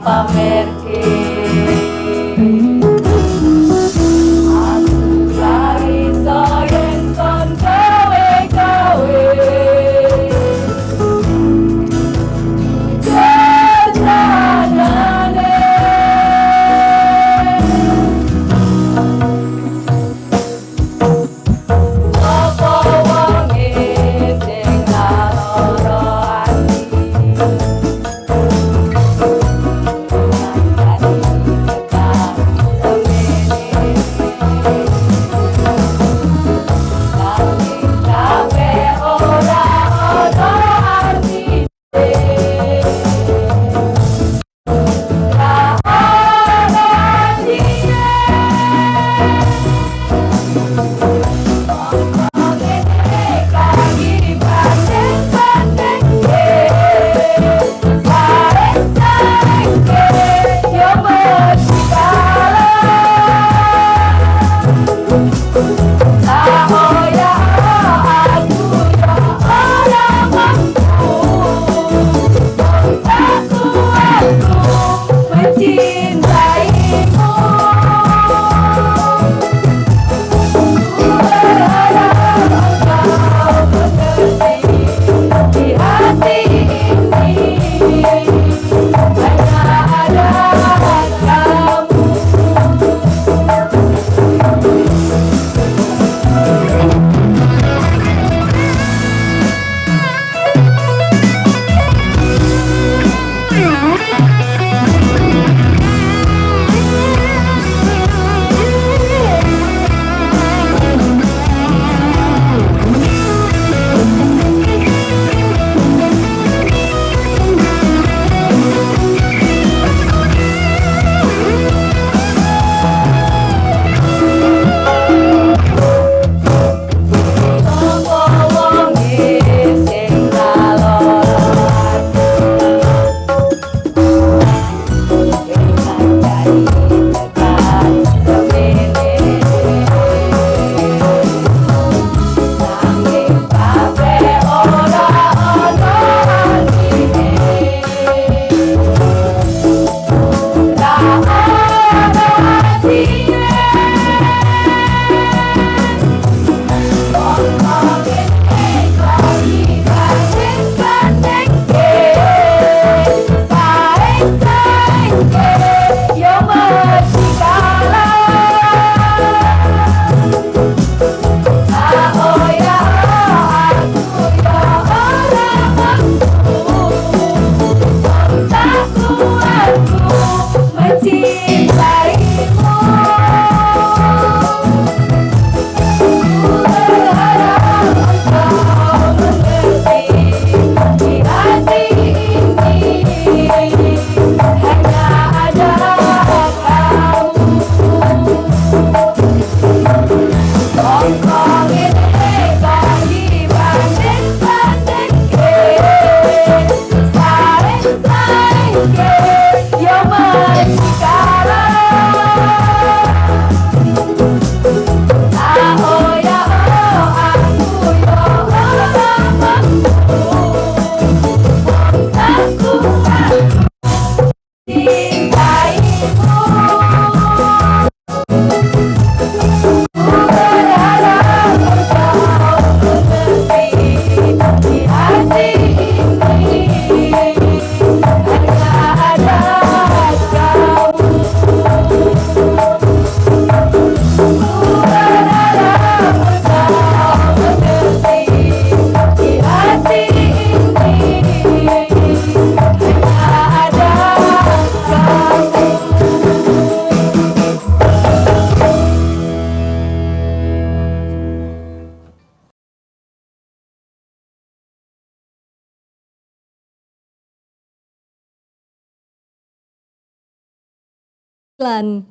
pamerke.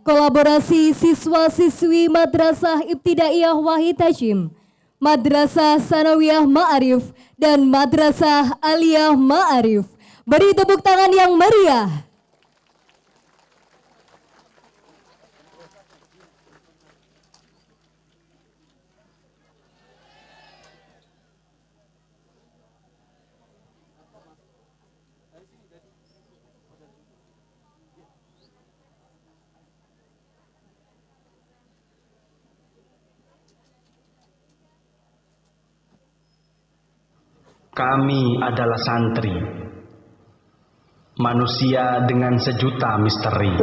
Kolaborasi siswa-siswi Madrasah Ibtidaiyah Wahid Hashim, Madrasah Sanawiyah Ma'arif, dan Madrasah Aliyah Ma'arif. Beri tepuk tangan yang meriah. Kami adalah santri, manusia dengan sejuta misteri.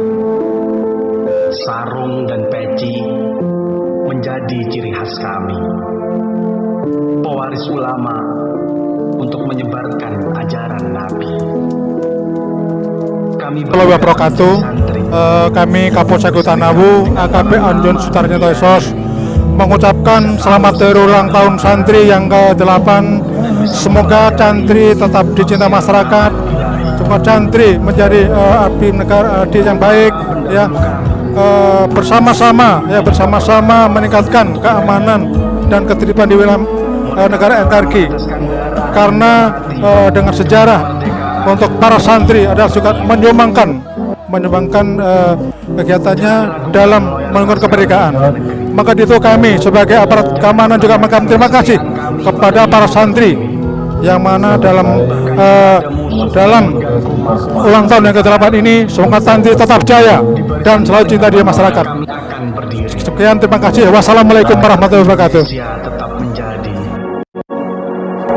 Sarung dan peci menjadi ciri khas kami. Pewaris ulama untuk menyebarkan ajaran Nabi. Kami Wabarakatuh. Kami Kapolsek Utanawu AKP Anjon Sutarnito Esos mengucapkan selamat hari ulang tahun santri yang ke-8. Semoga santri tetap dicinta masyarakat, semoga santri menjadi abdi negara yang baik, ya, bersama-sama meningkatkan keamanan dan ketertiban di wilayah negara NKRI. Karena dengan sejarah untuk para santri adalah juga menyumbangkan kegiatannya dalam mengukur kemerdekaan. Maka itu kami sebagai aparat keamanan juga mengucapkan terima kasih kepada para santri yang mana dalam ulang tahun yang ke-8 ini semoga santri tetap jaya dan selalu cinta di masyarakat. Sekian, terima kasih. Wassalamualaikum warahmatullahi wabarakatuh. Tetap menjadi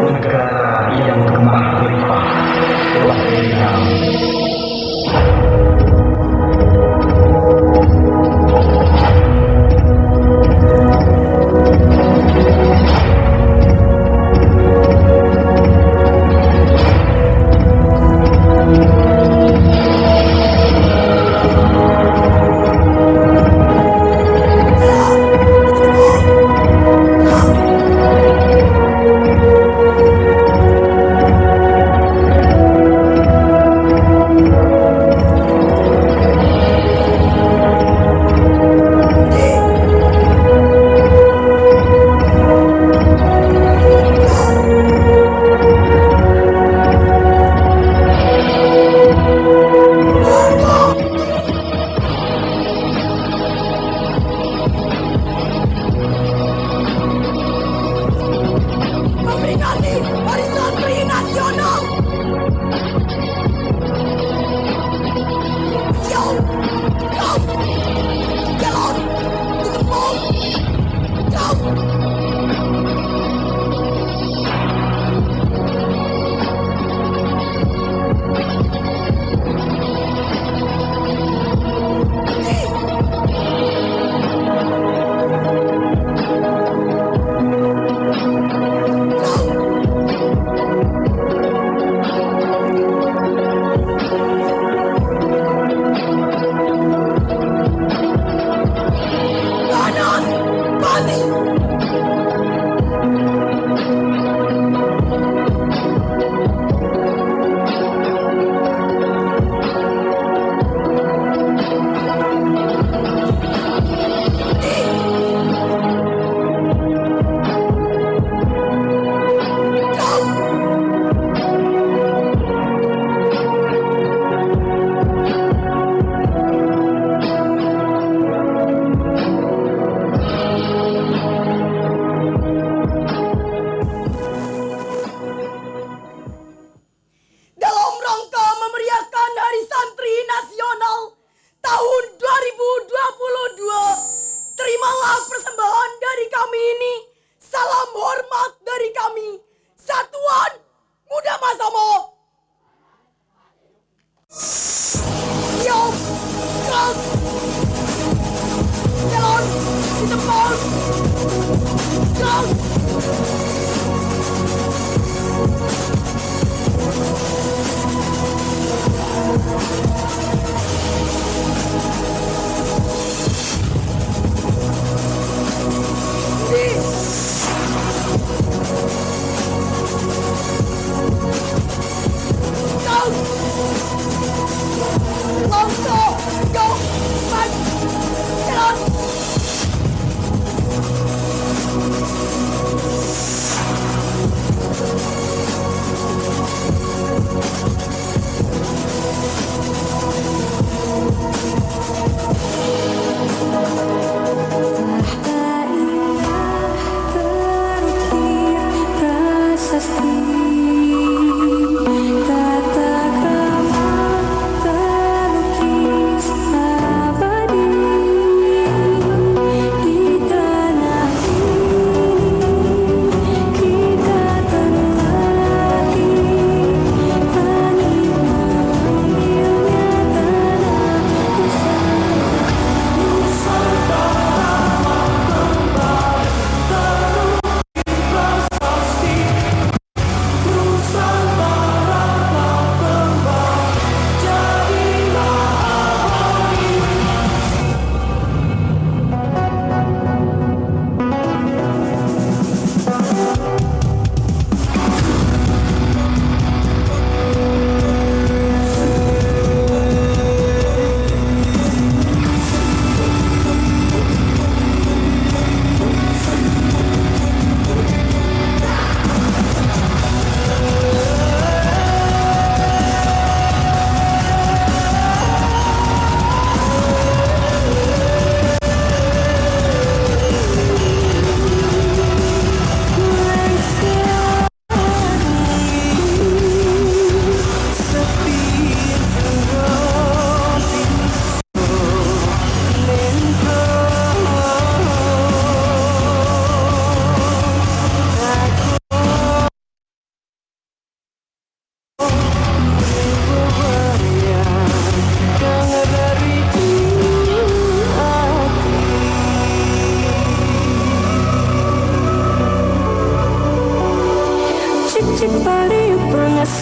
negara yang kembang berlimpah telah hilang.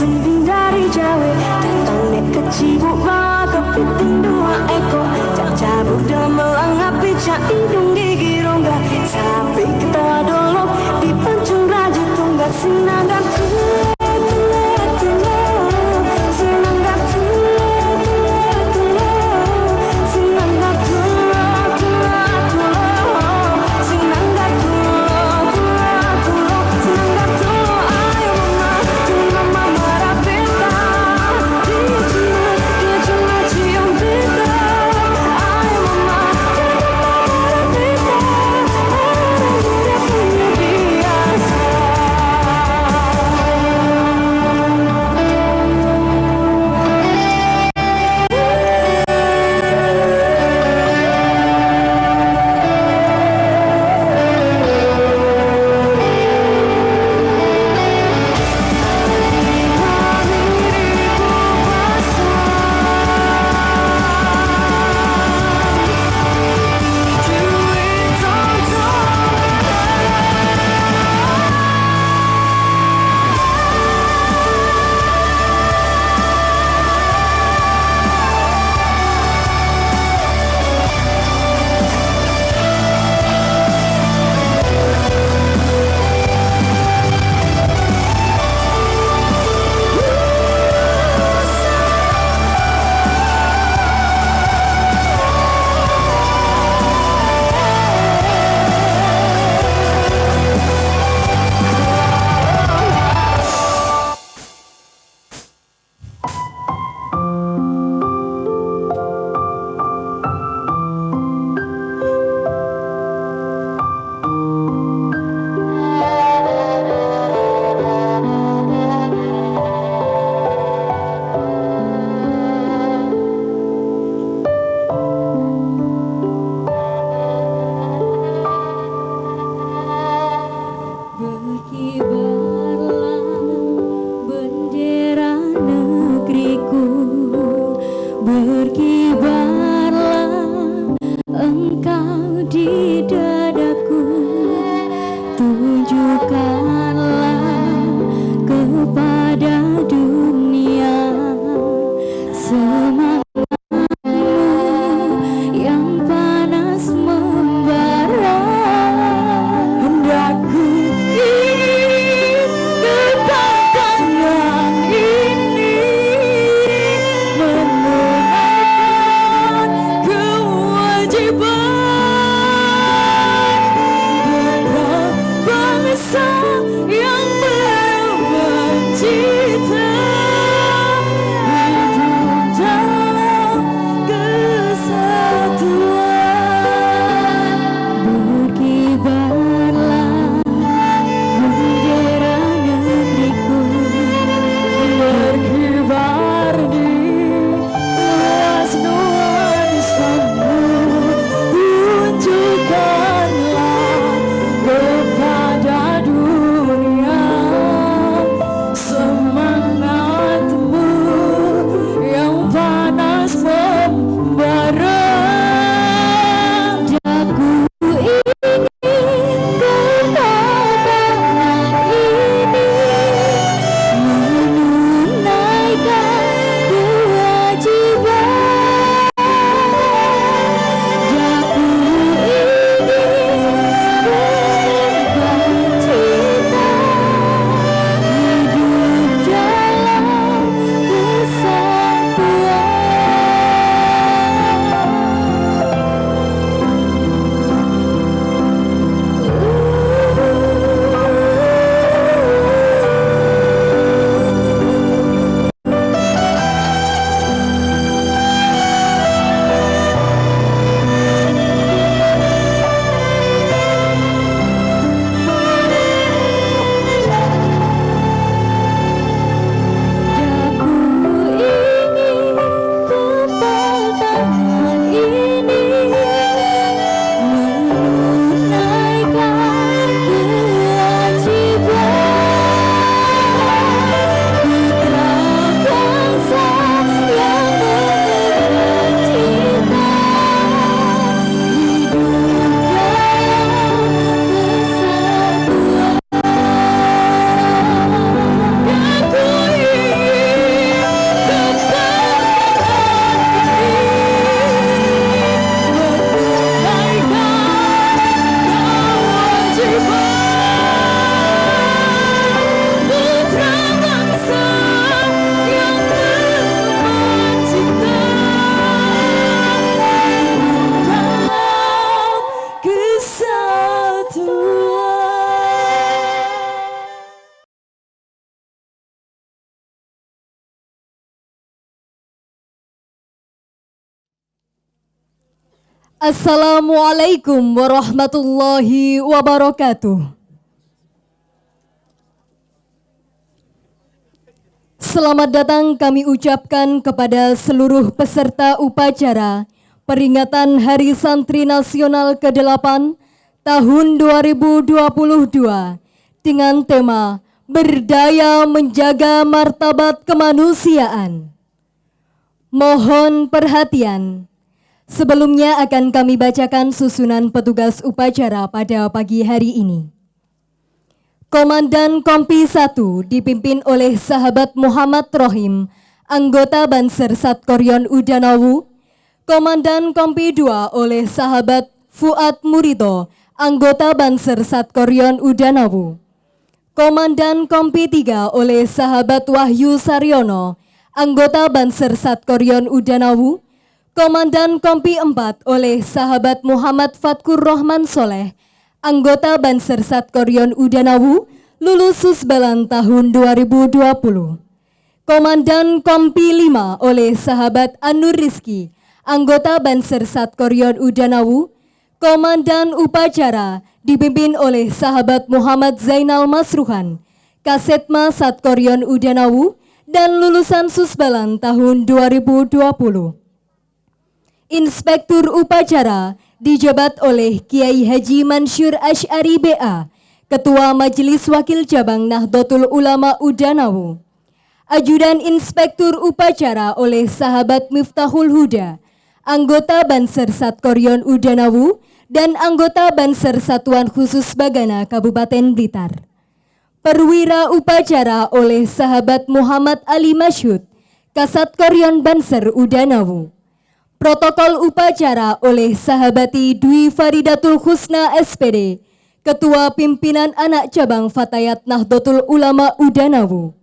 penting dari Jawa datang nek kecibuk bawa kepiting dua ekor cak cabut damelang api cak hidung gigi rongga sampai kita dolok di pancung raja tunggak sinanggar Assalamualaikum warahmatullahi wabarakatuh. Selamat datang kami ucapkan kepada seluruh peserta upacara peringatan Hari Santri Nasional ke-8 tahun 2022 dengan tema Berdaya Menjaga Martabat Kemanusiaan. Mohon perhatian. Sebelumnya akan kami bacakan susunan petugas upacara pada pagi hari ini. Komandan Kompi 1 dipimpin oleh sahabat Muhammad Rohim, anggota Banser Satkoryon Udanawu. Komandan Kompi 2 oleh sahabat Fuad Murito, anggota Banser Satkoryon Udanawu. Komandan Kompi 3 oleh sahabat Wahyu Saryono, anggota Banser Satkoryon Udanawu. Komandan Kompi 4 oleh sahabat Muhammad Fatkur Rohman Soleh, anggota Banser Satkoryon Udanawu, lulus Susbalan tahun 2020. Komandan Kompi 5 oleh sahabat Anur Rizki, anggota Banser Satkoryon Udanawu. Komandan Upacara dipimpin oleh sahabat Muhammad Zainal Masruhan, Kasetma Satkoryon Udanawu, dan lulusan Susbalan tahun 2020. Inspektur Upacara dijabat oleh Kiai Haji Mansur Asy'ari BA, Ketua Majelis Wakil Cabang Nahdlatul Ulama Udanawu. Ajudan Inspektur Upacara oleh sahabat Miftahul Huda, anggota Banser Satkoryon Udanawu dan anggota Banser Satuan Khusus Bagana Kabupaten Blitar. Perwira Upacara oleh sahabat Muhammad Ali Masyud, Kasatkoryon Banser Udanawu. Protokol upacara oleh sahabati Dwi Faridatul Husna SPD, Ketua Pimpinan Anak Cabang Fatayat Nahdlatul Ulama Udanawu.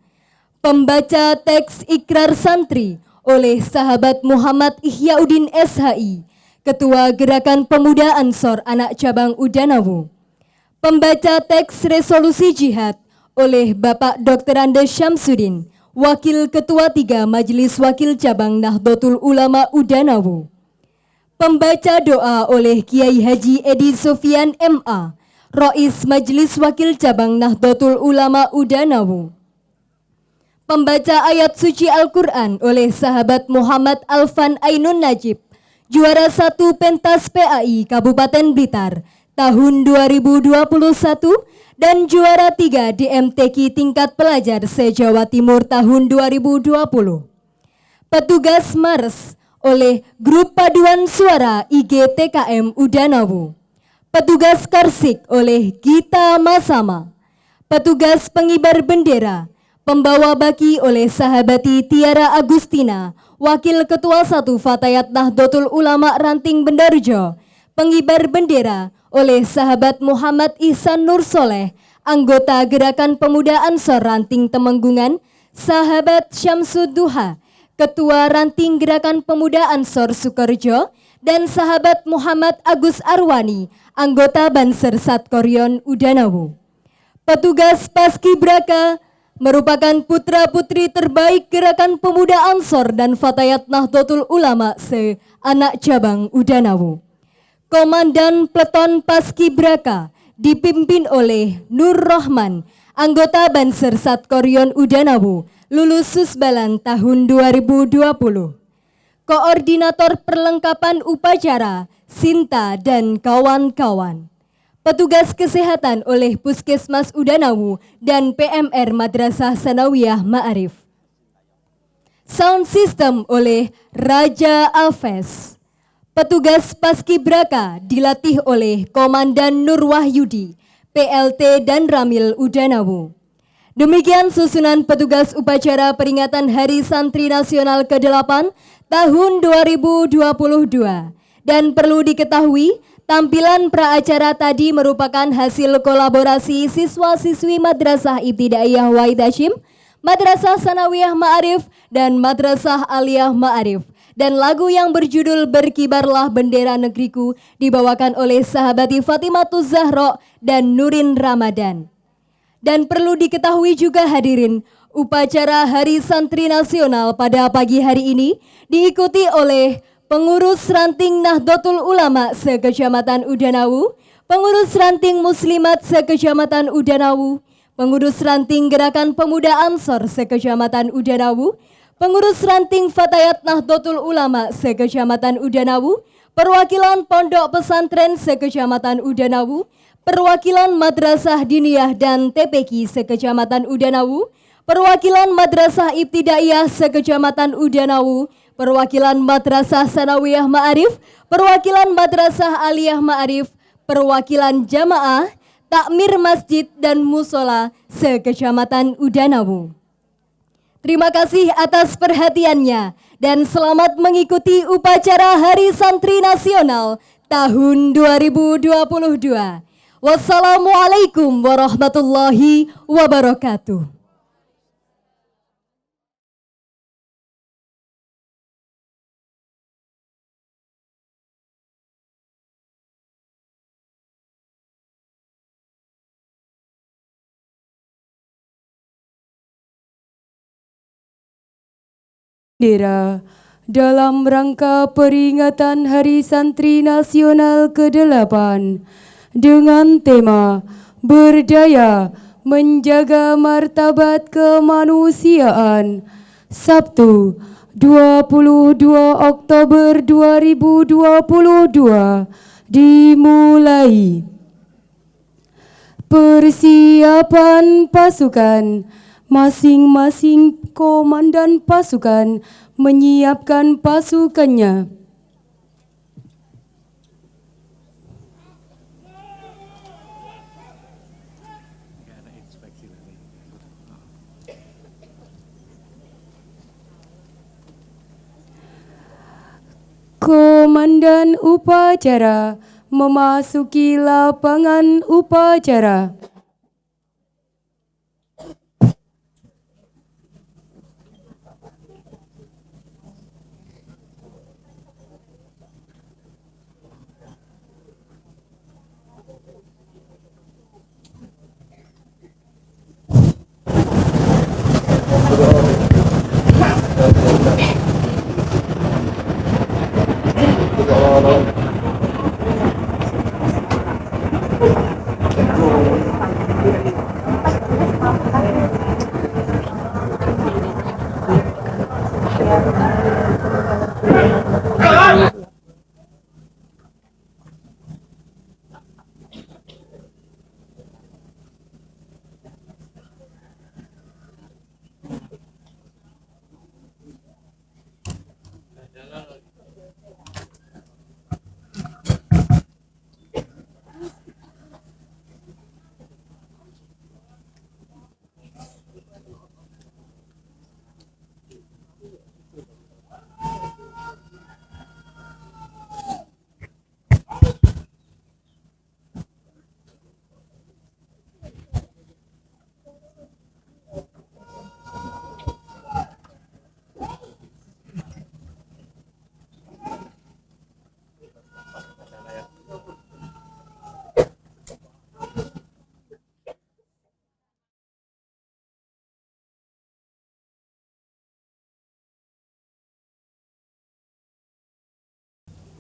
Pembaca teks Ikrar Santri oleh sahabat Muhammad Ihyauddin SHI, Ketua Gerakan Pemuda Ansor Anak Cabang Udanawu. Pembaca teks Resolusi Jihad oleh Bapak Dr. Andes Syamsuddin, Wakil Ketua 3 Majelis Wakil Cabang Nahdlatul Ulama Udanawu. Pembaca doa oleh Kiai Haji Edi Sofian MA, Rais Majelis Wakil Cabang Nahdlatul Ulama Udanawu. Pembaca ayat suci Al-Quran oleh sahabat Muhammad Alfan Ainun Najib, juara 1 Pentas PAI Kabupaten Blitar tahun 2021 dan juara 3 di MTQ tingkat pelajar se-Jawa Timur tahun 2020. Petugas Mars oleh Grup Paduan Suara IGTKM Udanawu. Petugas Karsik oleh Gita Masama. Petugas Pengibar Bendera, pembawa baki oleh sahabati Tiara Agustina, Wakil Ketua 1 Fatayat Nahdlatul Ulama Ranting Bendarjo. Pengibar bendera oleh sahabat Muhammad Ihsan Nur Soleh, anggota Gerakan Pemuda Ansor Ranting Temenggungan. Sahabat Syamsud Duha, Ketua Ranting Gerakan Pemuda Ansor Sukorejo, dan sahabat Muhammad Agus Arwani, anggota Banser Satkoryon Udanawu. Petugas Paskibraka merupakan putra-putri terbaik Gerakan Pemuda Ansor dan Fatayat Nahdlatul Ulama se-Anak Cabang Udanawu. Komandan Peleton Paskibraka dipimpin oleh Nur Rahman, anggota Banser Satkoryon Udanawu, lulus Susbalan tahun 2020. Koordinator Perlengkapan Upacara, Sinta dan kawan-kawan. Petugas Kesehatan oleh Puskesmas Udanawu dan PMR Madrasah Sanawiyah Ma'arif. Sound System oleh Raja Alves. Petugas Paskibraka dilatih oleh Komandan Nur Wahyudi, PLT dan Ramil Udanawu. Demikian susunan petugas upacara peringatan Hari Santri Nasional ke-8 tahun 2022. Dan perlu diketahui, tampilan praacara tadi merupakan hasil kolaborasi siswa-siswi Madrasah Ibtidaiyah Wahid Hasyim, Madrasah Sanawiyah Ma'arif, dan Madrasah Aliyah Ma'arif. Dan lagu yang berjudul Berkibarlah Bendera Negeriku dibawakan oleh sahabati Fatimatuz Zahra dan Nurin Ramadan. Dan perlu diketahui juga hadirin, upacara Hari Santri Nasional pada pagi hari ini diikuti oleh pengurus ranting Nahdlatul Ulama se-Kecamatan Udanawu, pengurus ranting Muslimat se-Kecamatan Udanawu, pengurus ranting Gerakan Pemuda Ansor se-Kecamatan Udanawu, pengurus ranting Fatayat Nahdlatul Ulama se-Kecamatan Udanawu, perwakilan Pondok Pesantren se-Kecamatan Udanawu, perwakilan Madrasah Diniyah dan TPQ se-Kecamatan Udanawu, perwakilan Madrasah Ibtidaiyah se-Kecamatan Udanawu, perwakilan Madrasah Sanawiyah Ma'arif, perwakilan Madrasah Aliyah Ma'arif, perwakilan Jamaah, Takmir Masjid dan Musola se-Kecamatan Udanawu. Terima kasih atas perhatiannya dan selamat mengikuti upacara Hari Santri Nasional tahun 2022. Wassalamualaikum warahmatullahi wabarakatuh. Bendera dalam rangka peringatan Hari Santri Nasional ke-8 dengan tema Berdaya Menjaga Martabat Kemanusiaan, Sabtu 22 Oktober 2022 dimulai. Persiapan pasukan. Masing-masing komandan pasukan menyiapkan pasukannya. Komandan upacara memasuki lapangan upacara.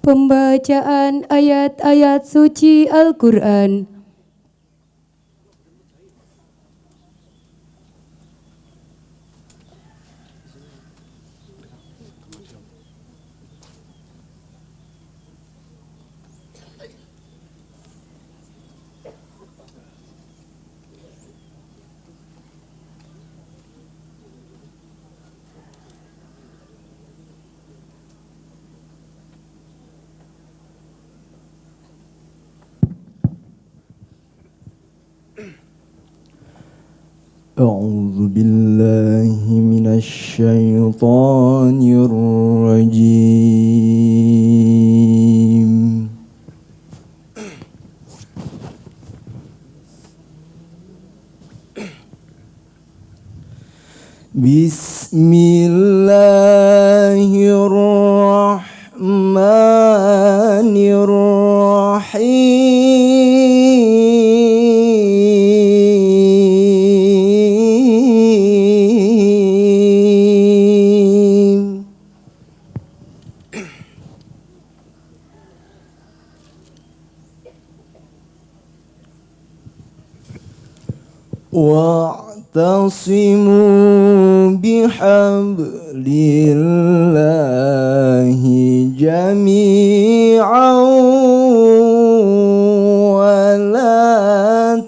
Pembacaan ayat-ayat suci Al-Quran. أعوذ بالله من الشيطان الرجيم. بسم الله الرحمن الرحيم. واعتصموا بحبل الله جميعا ولا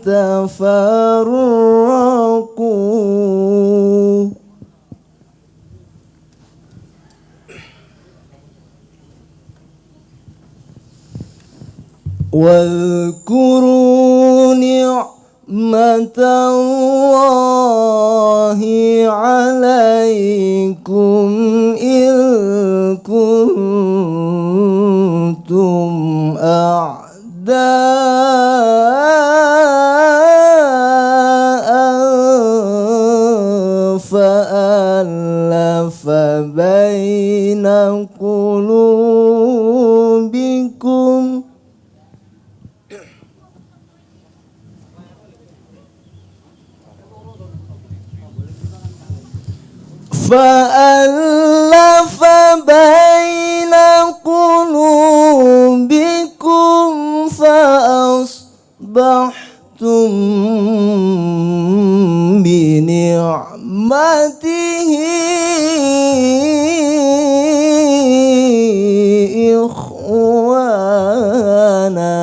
تفرقوا واذكروا نعمة الله عليكم إذ كنتم أعداء فألف بين قلوبكم فأصبحتم بنعمته إخوانا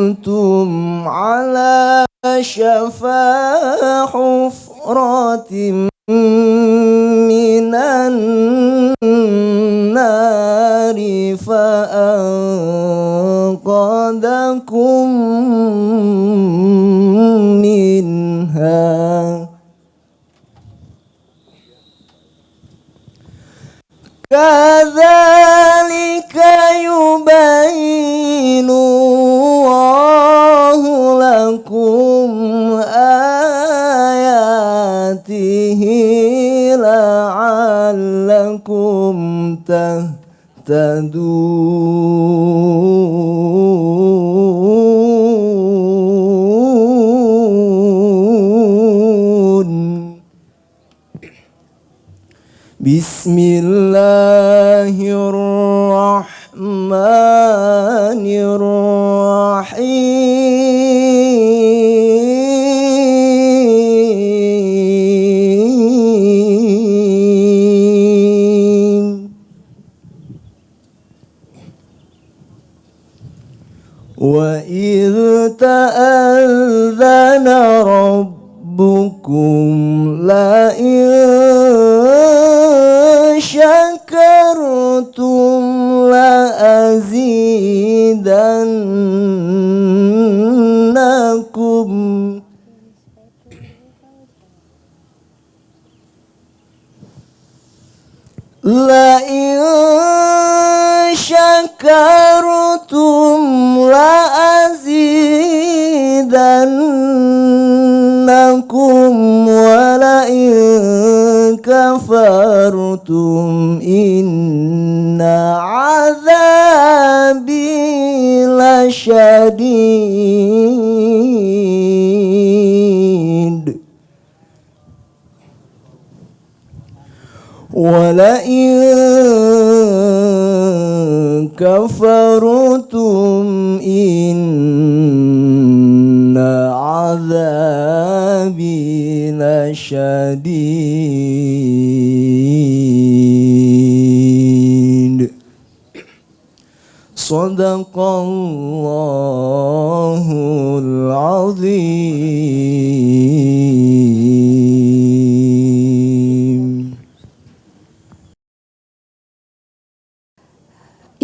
وكنتم على شفا حفرة من النار فأنقذكم منها كذلك يبين الله لكم آياته لعلكم تهتدون بسم الله الرحمن الرحيم وإذ تأذن ربكم لئن شكرتم لأزيدنكم لئن شكرتم لأزيدنكم ولئن كفرتم إن عذابي لشديد ولئن كفرتم إن عذابي لشديد صدق الله العظيم.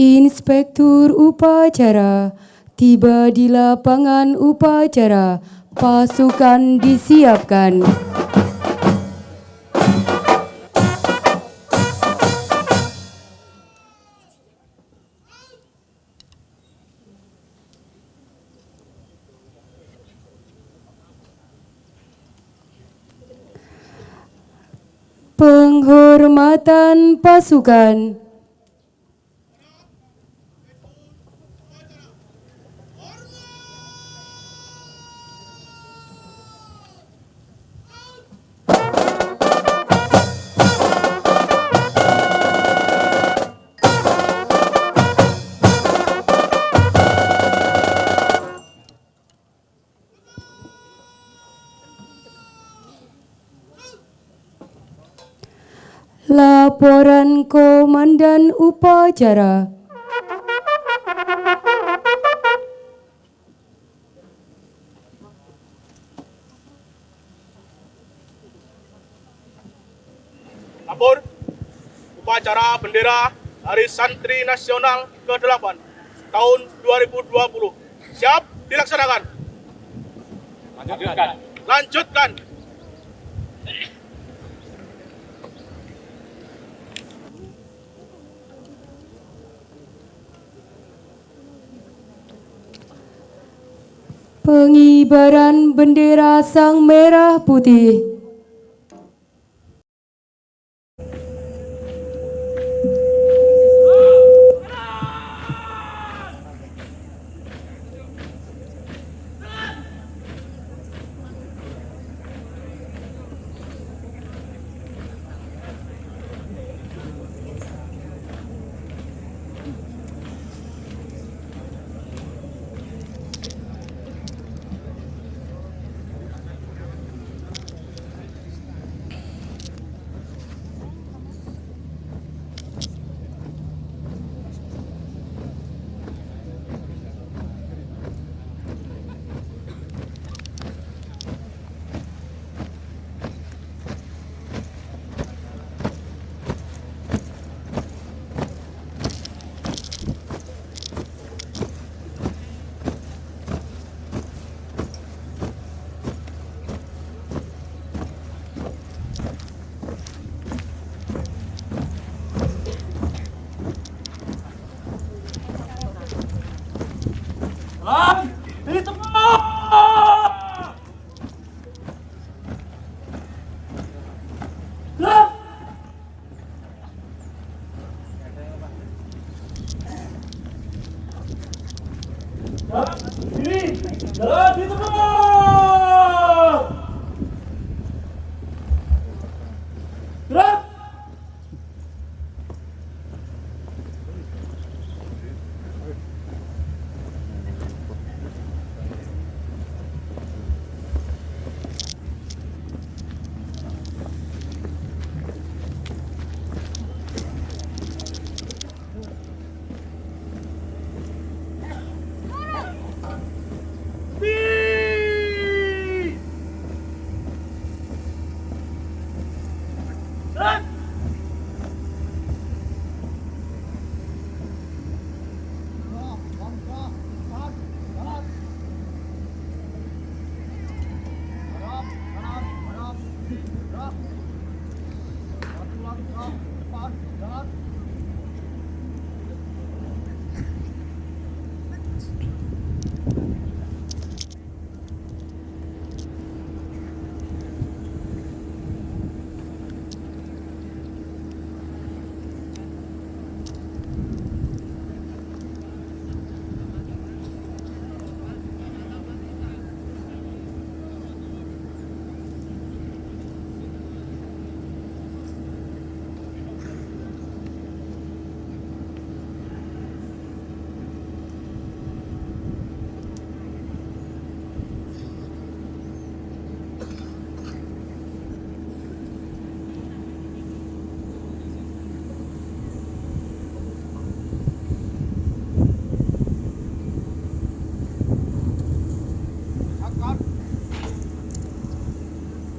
Inspektur upacara tiba di lapangan upacara. Pasukan disiapkan. Penghormatan pasukan. Laporan Komandan Upacara. Lapor upacara bendera Hari Santri Nasional ke-8 tahun 2020. Siap dilaksanakan. Lanjutkan. Pengibaran bendera Sang Merah Putih.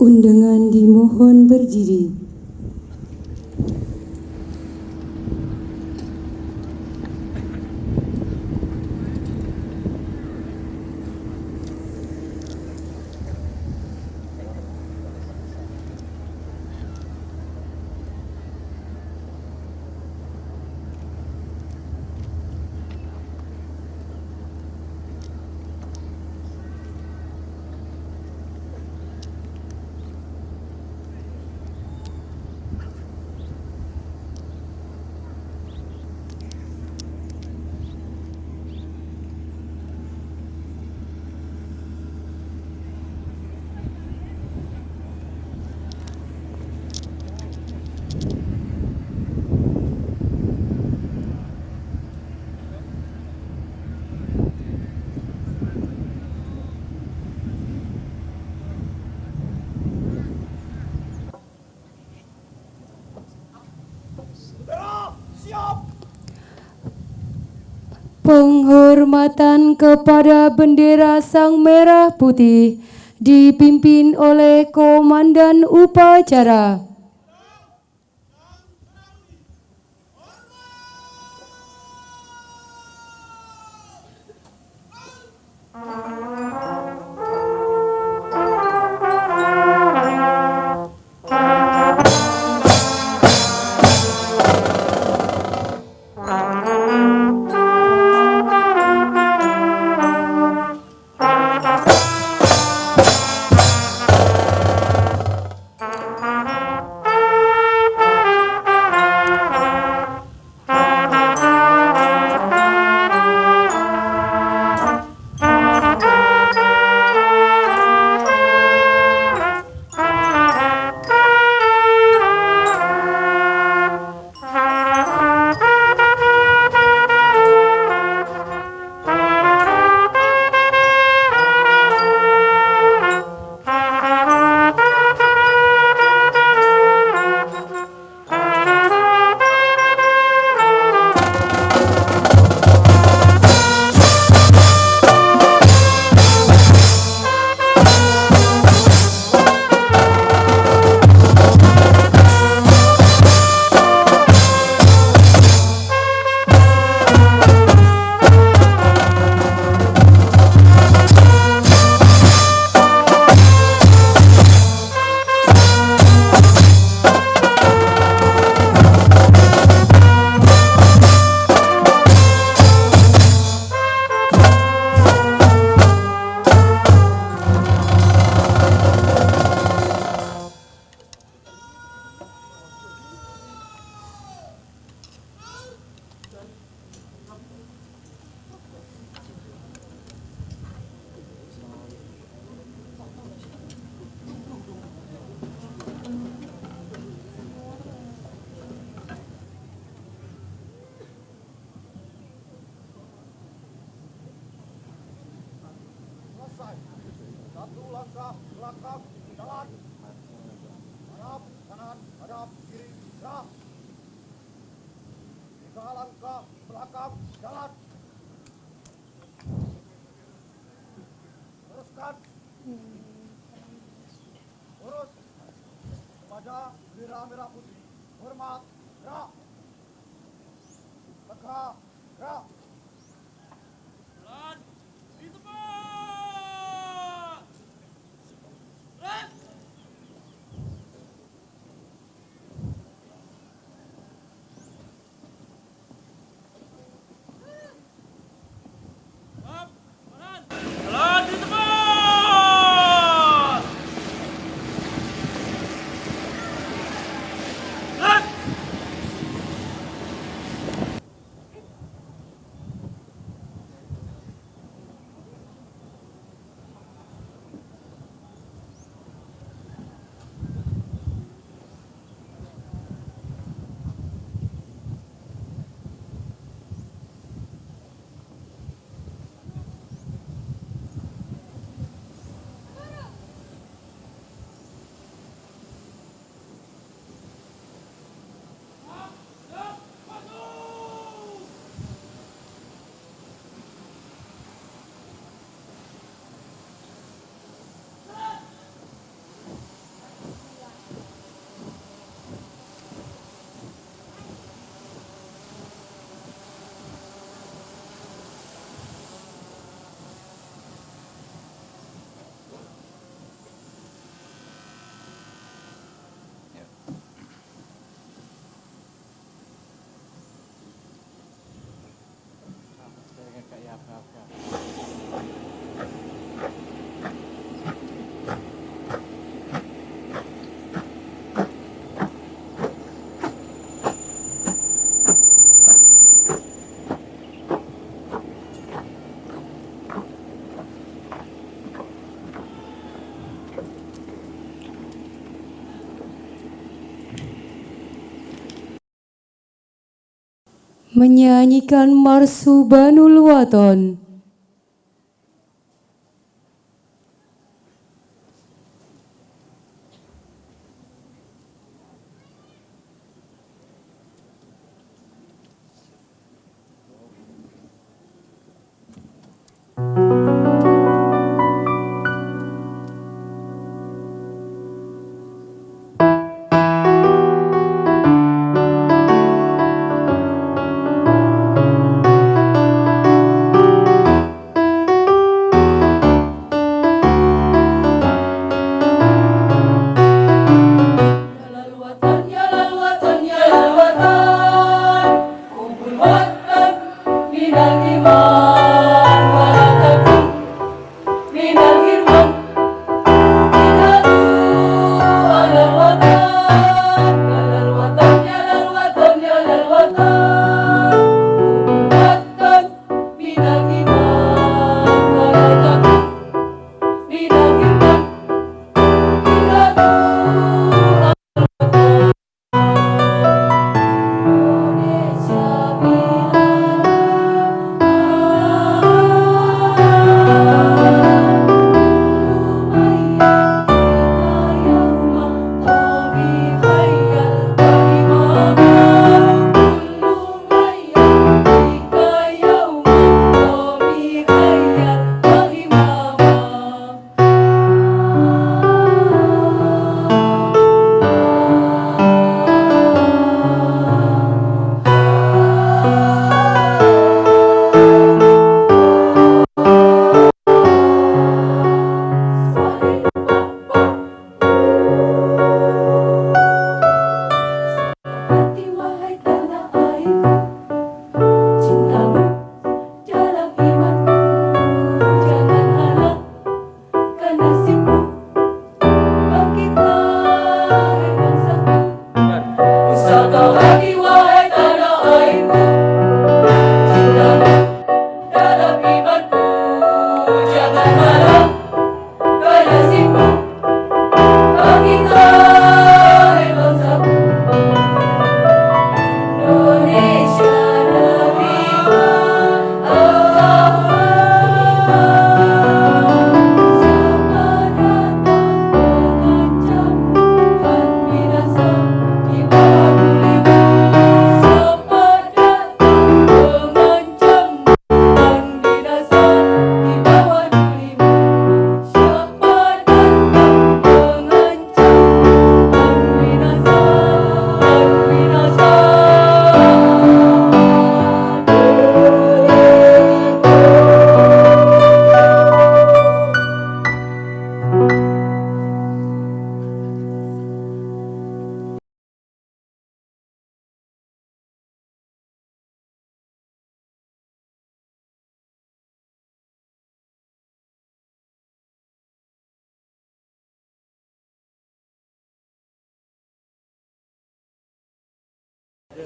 Undangan dimohon berdiri. Penghormatan kepada bendera Sang Merah Putih dipimpin oleh Komandan Upacara. Menyanyikan Marsu Banul Waton.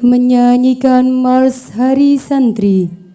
menyanyikan Mars Hari Santri.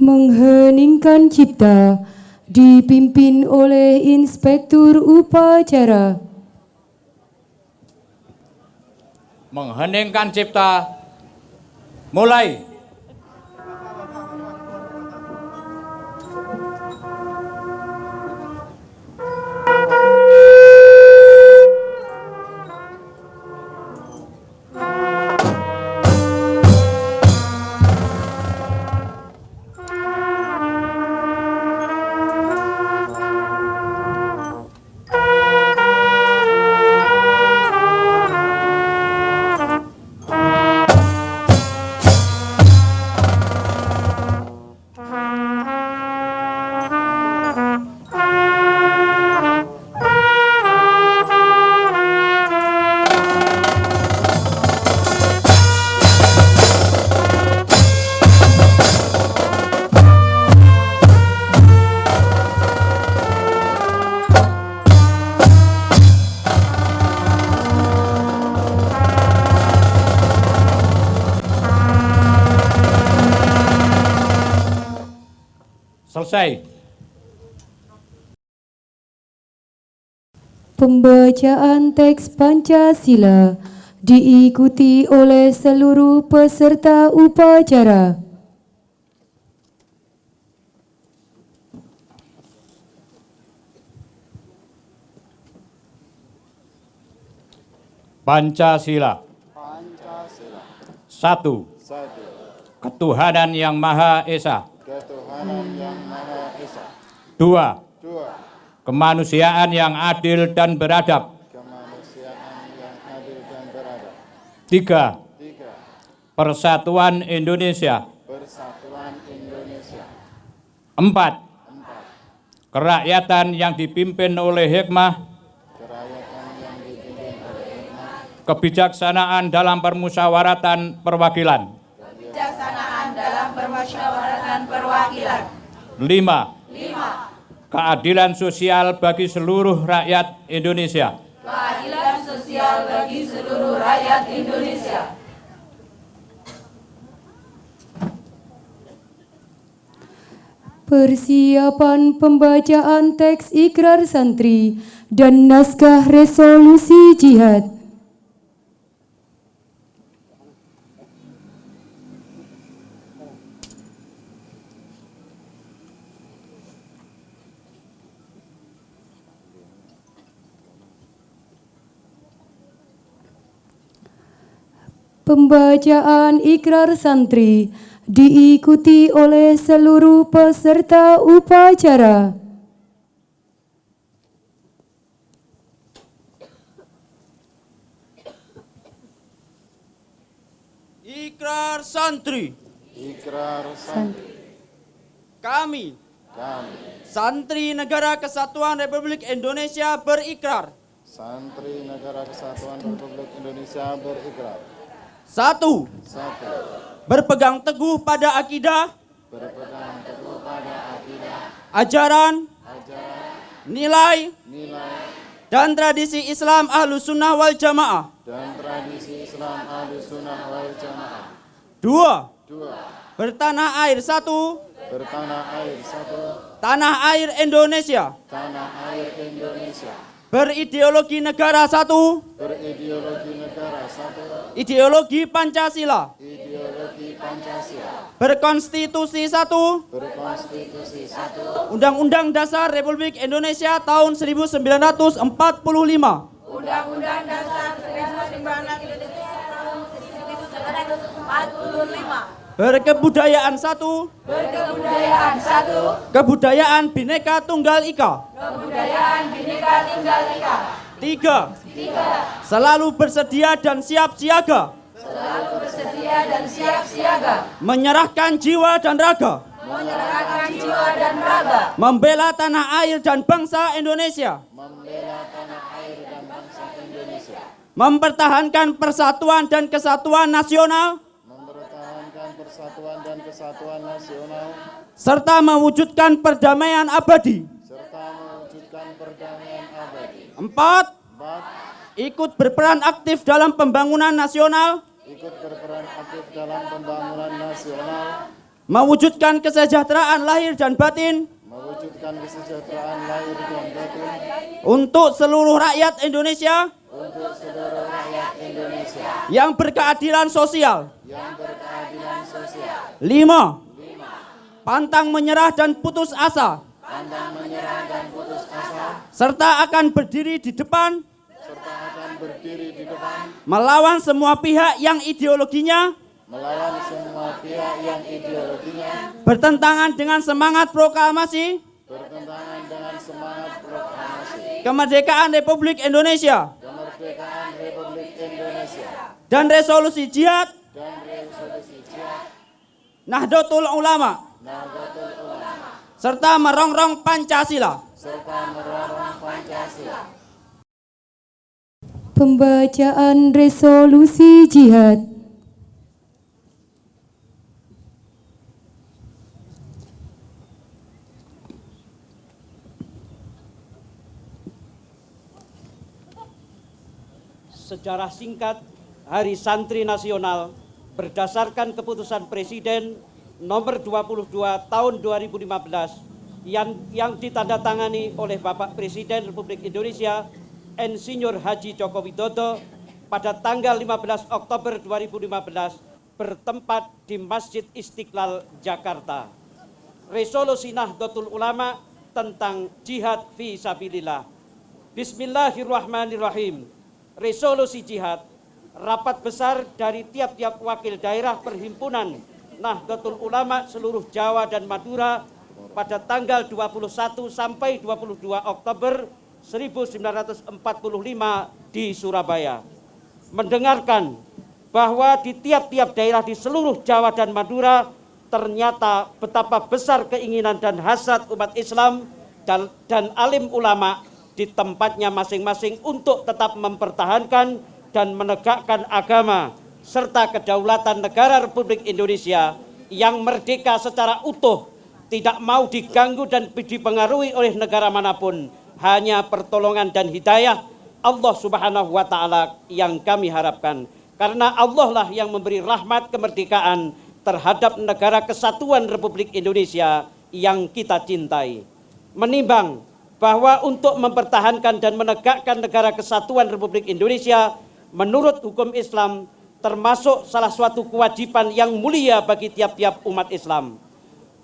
Mengheningkan cipta dipimpin oleh Inspektur Upacara. Mengheningkan cipta, mulai. Selesai. Pembacaan teks Pancasila diikuti oleh seluruh peserta upacara. Pancasila. Satu. Ketuhanan yang Maha Esa. Dua. Kemanusiaan yang adil dan beradab. Tiga. Persatuan Indonesia. Empat. Kerakyatan yang dipimpin oleh hikmah, kebijaksanaan dalam permusyawaratan perwakilan. Lima. Keadilan sosial bagi seluruh rakyat Indonesia. Persiapan pembacaan teks ikrar santri dan naskah resolusi jihad. Pembacaan ikrar santri diikuti oleh seluruh peserta upacara. Ikrar santri. Kami, Santri Negara Kesatuan Republik Indonesia berikrar. Santri Negara Kesatuan Republik Indonesia berikrar. 1. Berpegang teguh pada akidah, ajaran, nilai, dan tradisi Islam Ahlus Sunnah wal Jamaah. 2. Bertanah air satu, tanah air Indonesia. Berideologi negara satu, ideologi Pancasila. Berkonstitusi satu, Undang-Undang Dasar Republik Indonesia tahun 1945. Undang-Undang Dasar 1945 Berkebudayaan satu, kebudayaan Bhinneka Tunggal Ika. 3. Selalu bersedia dan siap siaga. Menyerahkan jiwa dan raga. Membela tanah air dan bangsa Indonesia. Mempertahankan persatuan dan kesatuan nasional. Serta mewujudkan perdamaian abadi. 4. Ikut berperan aktif dalam pembangunan nasional. Mewujudkan kesejahteraan lahir dan batin. Untuk seluruh rakyat Indonesia. Yang berkeadilan sosial. 5. Pantang menyerah dan putus asa. Serta akan berdiri di depan. Melawan semua pihak yang ideologinya bertentangan dengan semangat proklamasi kemerdekaan Republik Indonesia dan resolusi jihad Nahdlatul Ulama serta merongrong Pancasila. Pembacaan resolusi jihad. Sejarah singkat Hari Santri Nasional berdasarkan keputusan Presiden nomor 22 tahun 2015 yang ditandatangani oleh Bapak Presiden Republik Indonesia Insinyur Haji Joko Widodo pada tanggal 15 Oktober 2015 bertempat di Masjid Istiqlal, Jakarta. Resolusi Nahdlatul Ulama tentang jihad fi sabilillah. Bismillahirrahmanirrahim. Resolusi jihad, rapat besar dari tiap-tiap wakil daerah Perhimpunan Nahdlatul Ulama seluruh Jawa dan Madura pada tanggal 21 sampai 22 Oktober 1945 di Surabaya. Mendengarkan bahwa di tiap-tiap daerah di seluruh Jawa dan Madura ternyata betapa besar keinginan dan hasrat umat Islam dan alim ulama di tempatnya masing-masing untuk tetap mempertahankan dan menegakkan agama serta kedaulatan negara Republik Indonesia yang merdeka secara utuh, tidak mau diganggu dan dipengaruhi oleh negara manapun. Hanya pertolongan dan hidayah Allah Subhanahu wa Ta'ala yang kami harapkan, karena Allah lah yang memberi rahmat kemerdekaan terhadap negara kesatuan Republik Indonesia yang kita cintai. Menimbang bahwa untuk mempertahankan dan menegakkan negara kesatuan Republik Indonesia menurut hukum Islam termasuk salah suatu kewajiban yang mulia bagi tiap-tiap umat Islam.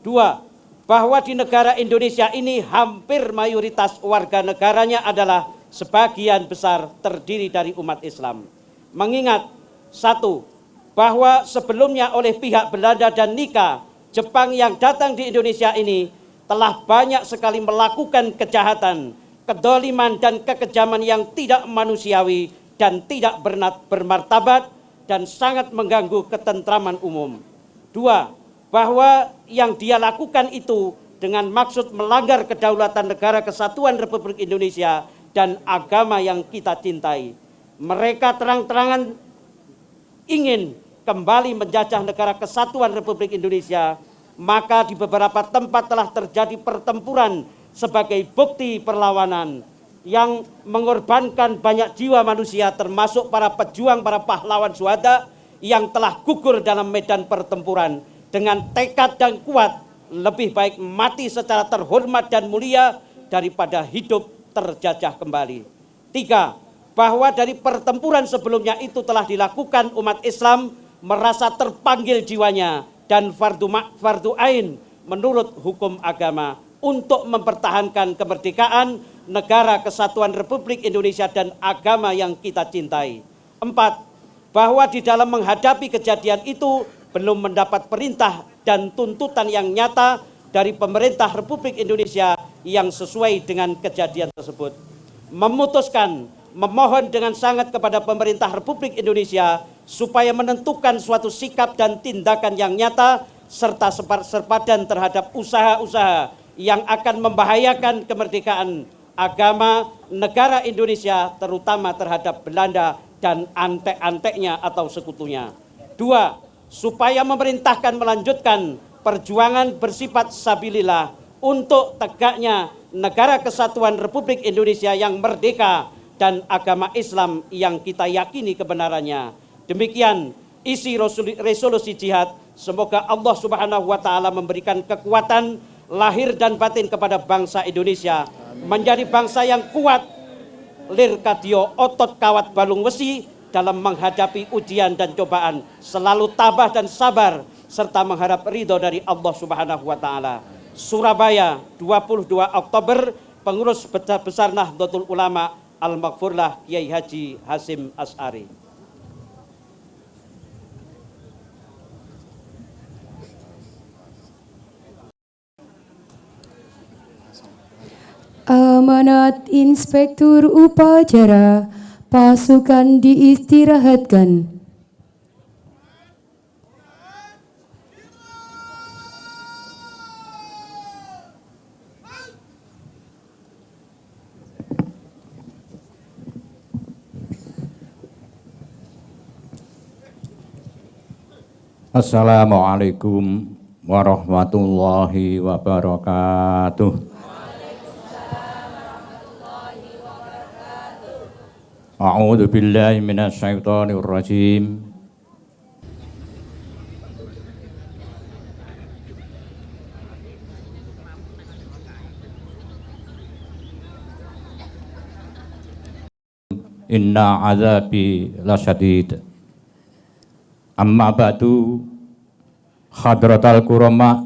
2. Bahwa di negara Indonesia ini hampir mayoritas warga negaranya adalah sebagian besar terdiri dari umat Islam. Mengingat 1. Bahwa sebelumnya oleh pihak Belanda dan Nika, Jepang yang datang di Indonesia ini telah banyak sekali melakukan kejahatan, kedoliman dan kekejaman yang tidak manusiawi dan tidak bermartabat dan sangat mengganggu ketentraman umum. 2. Bahwa yang dia lakukan itu dengan maksud melanggar kedaulatan negara kesatuan Republik Indonesia dan agama yang kita cintai. Mereka terang-terangan ingin kembali menjajah negara kesatuan Republik Indonesia, maka di beberapa tempat telah terjadi pertempuran sebagai bukti perlawanan yang mengorbankan banyak jiwa manusia termasuk para pejuang, para pahlawan syuhada yang telah gugur dalam medan pertempuran. Dengan tekad dan kuat, lebih baik mati secara terhormat dan mulia daripada hidup terjajah kembali. 3. Bahwa dari pertempuran sebelumnya itu telah dilakukan umat Islam merasa terpanggil jiwanya dan fardu ain menurut hukum agama untuk mempertahankan kemerdekaan negara kesatuan Republik Indonesia dan agama yang kita cintai. 4. Bahwa di dalam menghadapi kejadian itu belum mendapat perintah dan tuntutan yang nyata dari pemerintah Republik Indonesia yang sesuai dengan kejadian tersebut. Memutuskan memohon dengan sangat kepada pemerintah Republik Indonesia supaya menentukan suatu sikap dan tindakan yang nyata serta sepadan terhadap usaha-usaha yang akan membahayakan kemerdekaan agama negara Indonesia, terutama terhadap Belanda dan antek-anteknya atau sekutunya. 2. Supaya memerintahkan melanjutkan perjuangan bersifat sabilillah untuk tegaknya negara kesatuan Republik Indonesia yang merdeka dan agama Islam yang kita yakini kebenarannya. Demikian isi resolusi jihad. Semoga Allah Subhanahu wa taala memberikan kekuatan lahir dan batin kepada bangsa Indonesia menjadi bangsa yang kuat, lir kadio otot kawat balung wesi dalam menghadapi ujian dan cobaan, selalu tabah dan sabar serta mengharap ridho dari Allah Subhanahu wa taala. Surabaya, 22 Oktober, Pengurus Besar Nahdlatul Ulama Al-Maghfurlah Kiai Haji Hasyim Asy'ari. Amanat Inspektur Upacara, pasukan diistirahatkan. Assalamualaikum warahmatullahi wabarakatuh. A'udzu billahi minasy syaithanir rajim. Inna azabi lasyadid. Amma ba'du, hadratal kurama,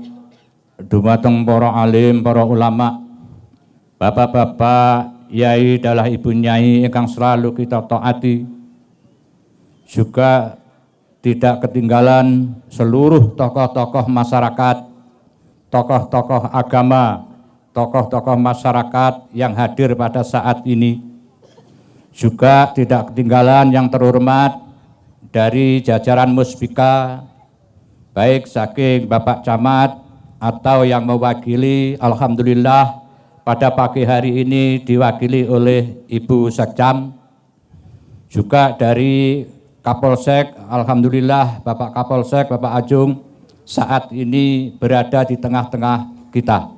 dumateng para alim, para ulama, bapak-bapak, yai adalah ibu nyai yang selalu kita taati. Juga tidak ketinggalan seluruh tokoh-tokoh masyarakat, tokoh-tokoh agama, tokoh-tokoh masyarakat yang hadir pada saat ini. Juga tidak ketinggalan yang terhormat dari jajaran Muspika, baik saking Bapak Camat atau yang mewakili, alhamdulillah pada pagi hari ini diwakili oleh Ibu Sekcam, juga dari Kapolsek, alhamdulillah Bapak Kapolsek, Bapak Ajung saat ini berada di tengah-tengah kita.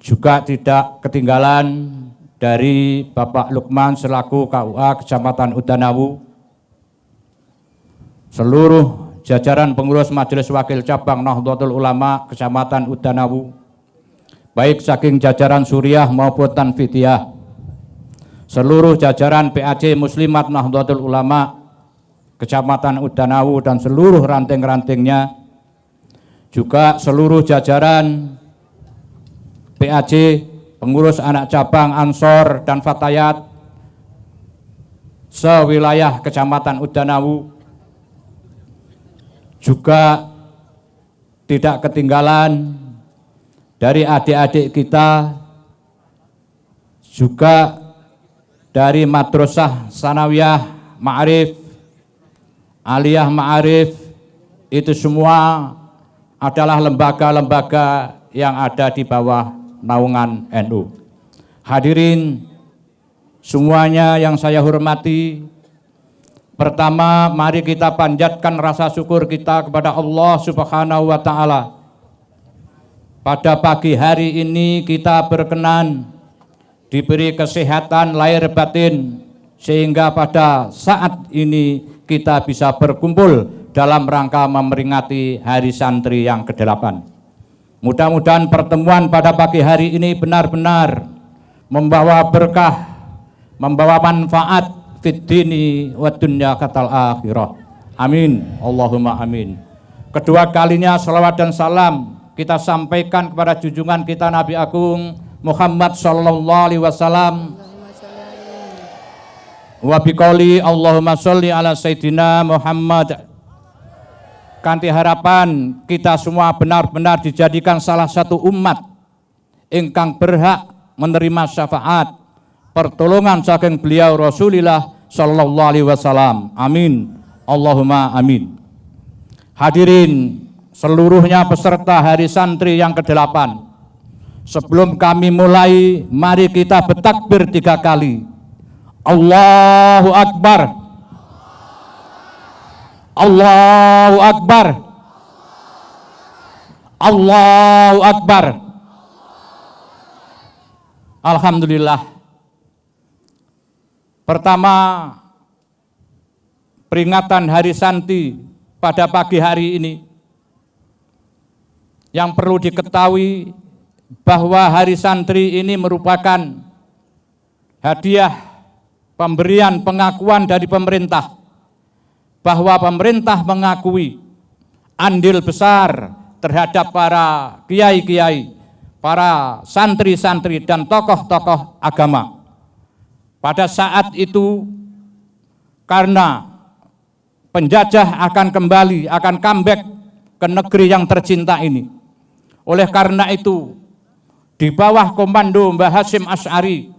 Juga tidak ketinggalan dari Bapak Lukman selaku KUA Kecamatan Udanawu, seluruh jajaran pengurus Majelis Wakil Cabang Nahdlatul Ulama Kecamatan Udanawu, baik saking jajaran Suriah maupun Tanfidiyah, seluruh jajaran PAC Muslimat Nahdlatul Ulama Kecamatan Udanawu dan seluruh ranting-rantingnya, juga seluruh jajaran PAC, pengurus anak cabang Ansor dan Fatayat sewilayah Kecamatan Udanawu, juga tidak ketinggalan dari adik-adik kita, juga dari Madrasah Sanawiyah Ma'arif, Aliyah Ma'arif, itu semua adalah lembaga-lembaga yang ada di bawah naungan NU. Hadirin semuanya yang saya hormati, pertama mari kita panjatkan rasa syukur kita kepada Allah Subhanahu wa Ta'ala. Pada pagi hari ini kita berkenan diberi kesehatan lahir batin, sehingga pada saat ini kita bisa berkumpul dalam rangka memperingati Hari Santri yang ke-8. Mudah-mudahan pertemuan pada pagi hari ini benar-benar membawa berkah, membawa manfaat fid dini wa dunya katal akhirah. Amin, Allahumma amin. Kedua kalinya salawat dan salam kita sampaikan kepada junjungan kita Nabi Agung Muhammad sallallahu alaihi wasallam. Wa biqouli Allahumma sholli ala Sayyidina Muhammad. Kanthi harapan kita semua benar-benar dijadikan salah satu umat ingkang berhak menerima syafaat pertolongan saking beliau Rasulullah sallallahu alaihi wasallam. Amin, Allahumma amin. Hadirin seluruhnya peserta Hari Santri yang ke-8, sebelum kami mulai, mari kita bertakbir 3 kali. Allahu Akbar, Allahu Akbar, Allahu Akbar. Alhamdulillah. Pertama, peringatan Hari Santri pada pagi hari ini, yang perlu diketahui bahwa Hari Santri ini merupakan hadiah pemberian pengakuan dari pemerintah, bahwa pemerintah mengakui andil besar terhadap para kiai-kiai, para santri-santri dan tokoh-tokoh agama. Pada saat itu, karena penjajah akan kembali, akan comeback ke negeri yang tercinta ini. Oleh karena itu, di bawah komando Mbah Hasyim Asy'ari,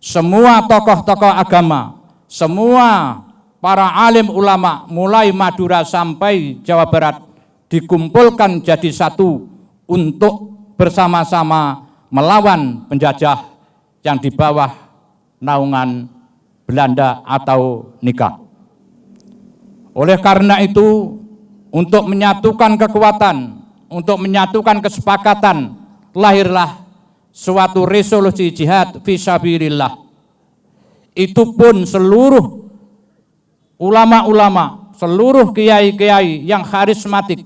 semua tokoh-tokoh agama, semua para alim ulama mulai Madura sampai Jawa Barat dikumpulkan jadi satu untuk bersama-sama melawan penjajah yang di bawah naungan Belanda atau nikah. Oleh karena itu, untuk menyatukan kekuatan, untuk menyatukan kesepakatan, lahirlah suatu resolusi jihad fisabilillah. Itu pun seluruh ulama-ulama, seluruh kiai-kiai yang karismatik,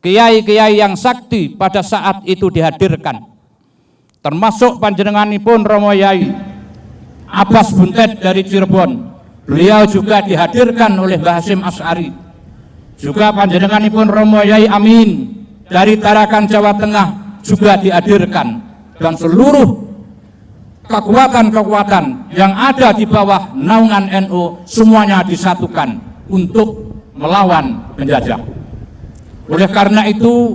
kiai-kiai yang sakti pada saat itu dihadirkan, termasuk panjenenganipun Romo Yai Abbas Buntet dari Cirebon. Beliau juga dihadirkan oleh Mbah Hasyim Asy'ari. Juga panjenenganipun Romo Yai Amin dari Tarakan Jawa Tengah juga dihadirkan, dan seluruh kekuatan-kekuatan yang ada di bawah naungan NU semuanya disatukan untuk melawan penjajah. Oleh karena itu,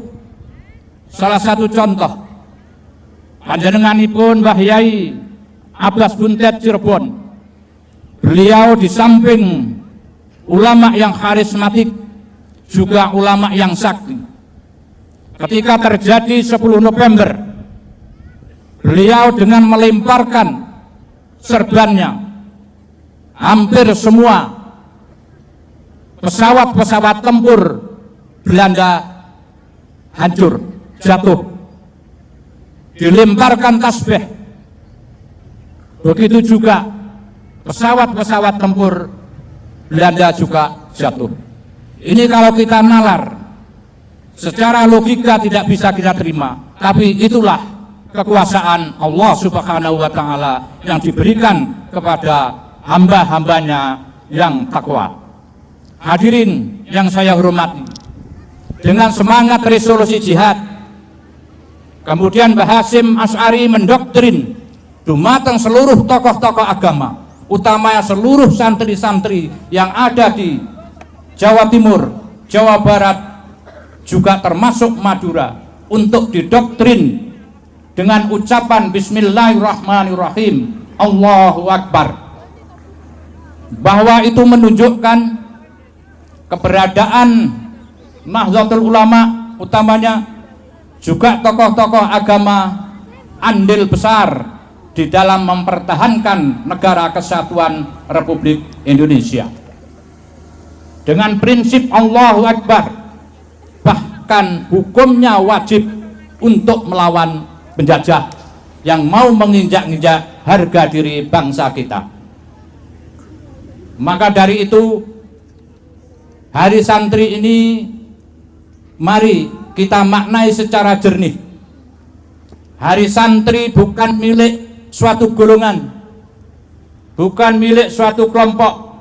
salah satu contoh panjenenganipun Mbah Yai Abbas Buntet Cirebon, beliau di samping ulama yang karismatik juga ulama yang sakti. Ketika terjadi 10 November, beliau dengan melemparkan serbannya, hampir semua pesawat-pesawat tempur Belanda hancur, jatuh, dilemparkan tasbih. Begitu juga pesawat-pesawat tempur Belanda juga jatuh. Ini kalau kita nalar, secara logika tidak bisa kita terima, tapi itulah kekuasaan Allah Subhanahu wa Ta'ala yang diberikan kepada hamba-hambanya yang takwa. Hadirin yang saya hormati, dengan semangat resolusi jihad, kemudian Mbah Hasyim Asy'ari mendoktrin dumateng seluruh tokoh-tokoh agama, utamanya seluruh santri-santri yang ada di Jawa Timur, Jawa Barat, juga termasuk Madura, untuk didoktrin dengan ucapan Bismillahirrahmanirrahim, Allahu Akbar, bahwa itu menunjukkan keberadaan Nahdlatul Ulama, utamanya juga tokoh-tokoh agama andil besar di dalam mempertahankan negara kesatuan Republik Indonesia dengan prinsip Allahu Akbar. Bahkan hukumnya wajib untuk melawan penjajah yang mau menginjak-injak harga diri bangsa kita. Maka dari itu, Hari Santri ini mari kita maknai secara jernih. Hari Santri bukan milik suatu golongan, bukan milik suatu kelompok.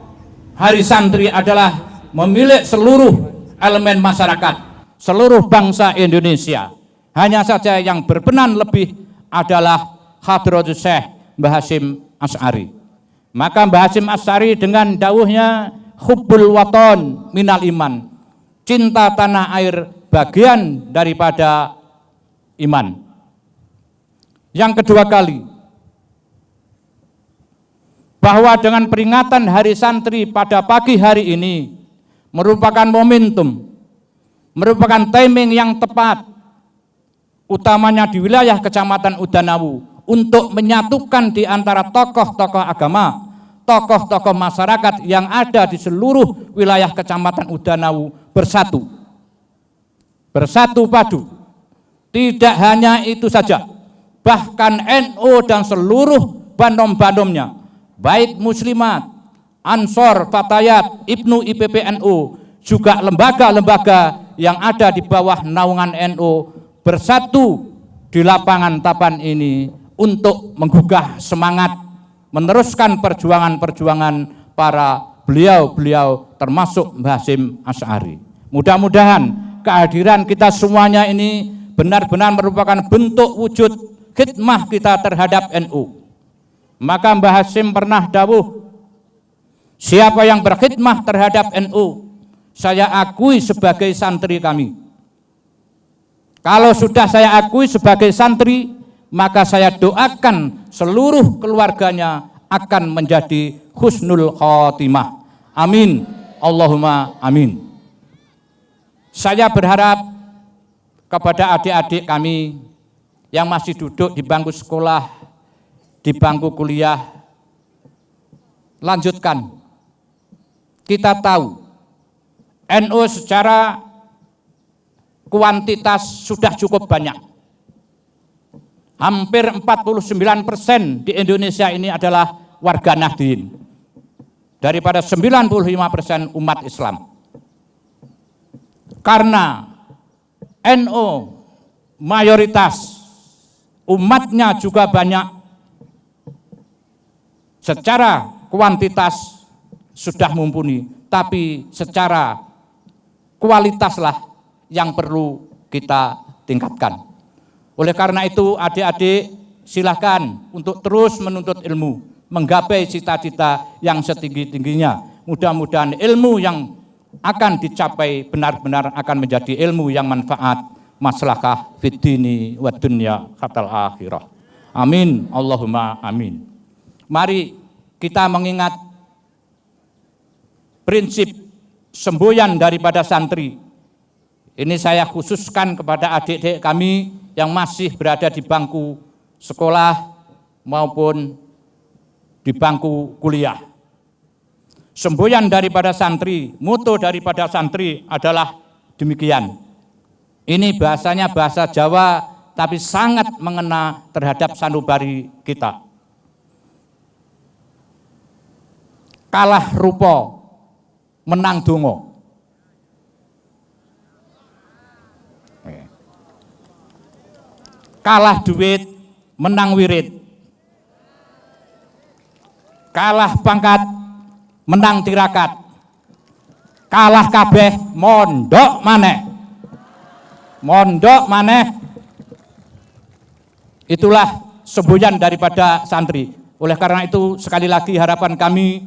Hari Santri adalah memilik seluruh elemen masyarakat, seluruh bangsa Indonesia. Hanya saja yang berperan lebih adalah Hadratus Syekh Mbah Hasyim Asy'ari. Maka Mbah Hasyim Asy'ari dengan dawuhnya hubbul waton minal iman, cinta tanah air bagian daripada iman. Yang kedua kali, bahwa dengan peringatan Hari Santri pada pagi hari ini merupakan momentum, merupakan timing yang tepat, utamanya di wilayah Kecamatan Udanawu, untuk menyatukan di antara tokoh-tokoh agama, tokoh-tokoh masyarakat yang ada di seluruh wilayah Kecamatan Udanawu bersatu padu. Tidak hanya itu saja, bahkan NU dan seluruh bandom-bandomnya, baik muslimat, Ansor, Fatayat, Ibnu IPPNU, juga lembaga-lembaga yang ada di bawah naungan NU bersatu di lapangan Tapan ini untuk menggugah semangat, meneruskan perjuangan-perjuangan para beliau-beliau termasuk Mbah Hasyim Asy'ari. Mudah-mudahan kehadiran kita semuanya ini benar-benar merupakan bentuk wujud khidmah kita terhadap NU. Maka Mbah Hasyim pernah dawuh, siapa yang berkhidmah terhadap NU, saya akui sebagai santri kami. Kalau sudah saya akui sebagai santri, maka saya doakan seluruh keluarganya akan menjadi husnul khotimah. Amin. Allahumma amin. Saya berharap kepada adik-adik kami yang masih duduk di bangku sekolah, di bangku kuliah, lanjutkan. Kita tahu NU secara kuantitas sudah cukup banyak. Hampir 49% di Indonesia ini adalah warga Nahdien, daripada 95% umat Islam. Karena NU mayoritas, umatnya juga banyak, secara kuantitas sudah mumpuni, tapi secara kualitaslah yang perlu kita tingkatkan. Oleh karena itu, adik-adik silakan untuk terus menuntut ilmu, menggapai cita-cita yang setinggi-tingginya. Mudah-mudahan ilmu yang akan dicapai benar-benar akan menjadi ilmu yang manfaat, maslahah fid dini wa dunya hatal akhirah. Amin. Allahumma amin. Mari kita mengingat prinsip semboyan daripada santri. Ini saya khususkan kepada adik-adik kami yang masih berada di bangku sekolah maupun di bangku kuliah. Semboyan daripada santri, moto daripada santri adalah demikian. Ini bahasanya bahasa Jawa, tapi sangat mengena terhadap sanubari kita. Kalah rupa, menang donga. kalah duit, menang wirid. Kalah pangkat, menang tirakat. Kalah kabeh, mondok maneh. Mondok maneh. Itulah semboyan daripada santri. Oleh karena itu sekali lagi harapan kami,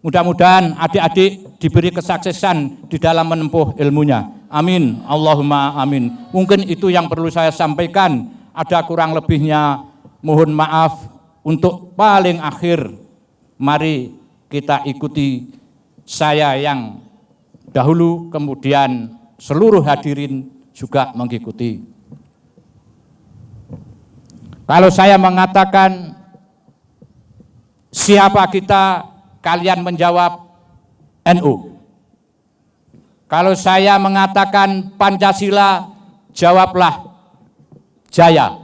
mudah-mudahan adik-adik diberi kesuksesan di dalam menempuh ilmunya. Amin, Allahumma amin. Mungkin itu yang perlu saya sampaikan. Ada kurang lebihnya mohon maaf. Untuk paling akhir, mari kita ikuti saya yang dahulu, kemudian seluruh hadirin juga mengikuti. Kalau saya mengatakan siapa kita, kalian menjawab NU. Kalau saya mengatakan Pancasila, jawablah Jaya.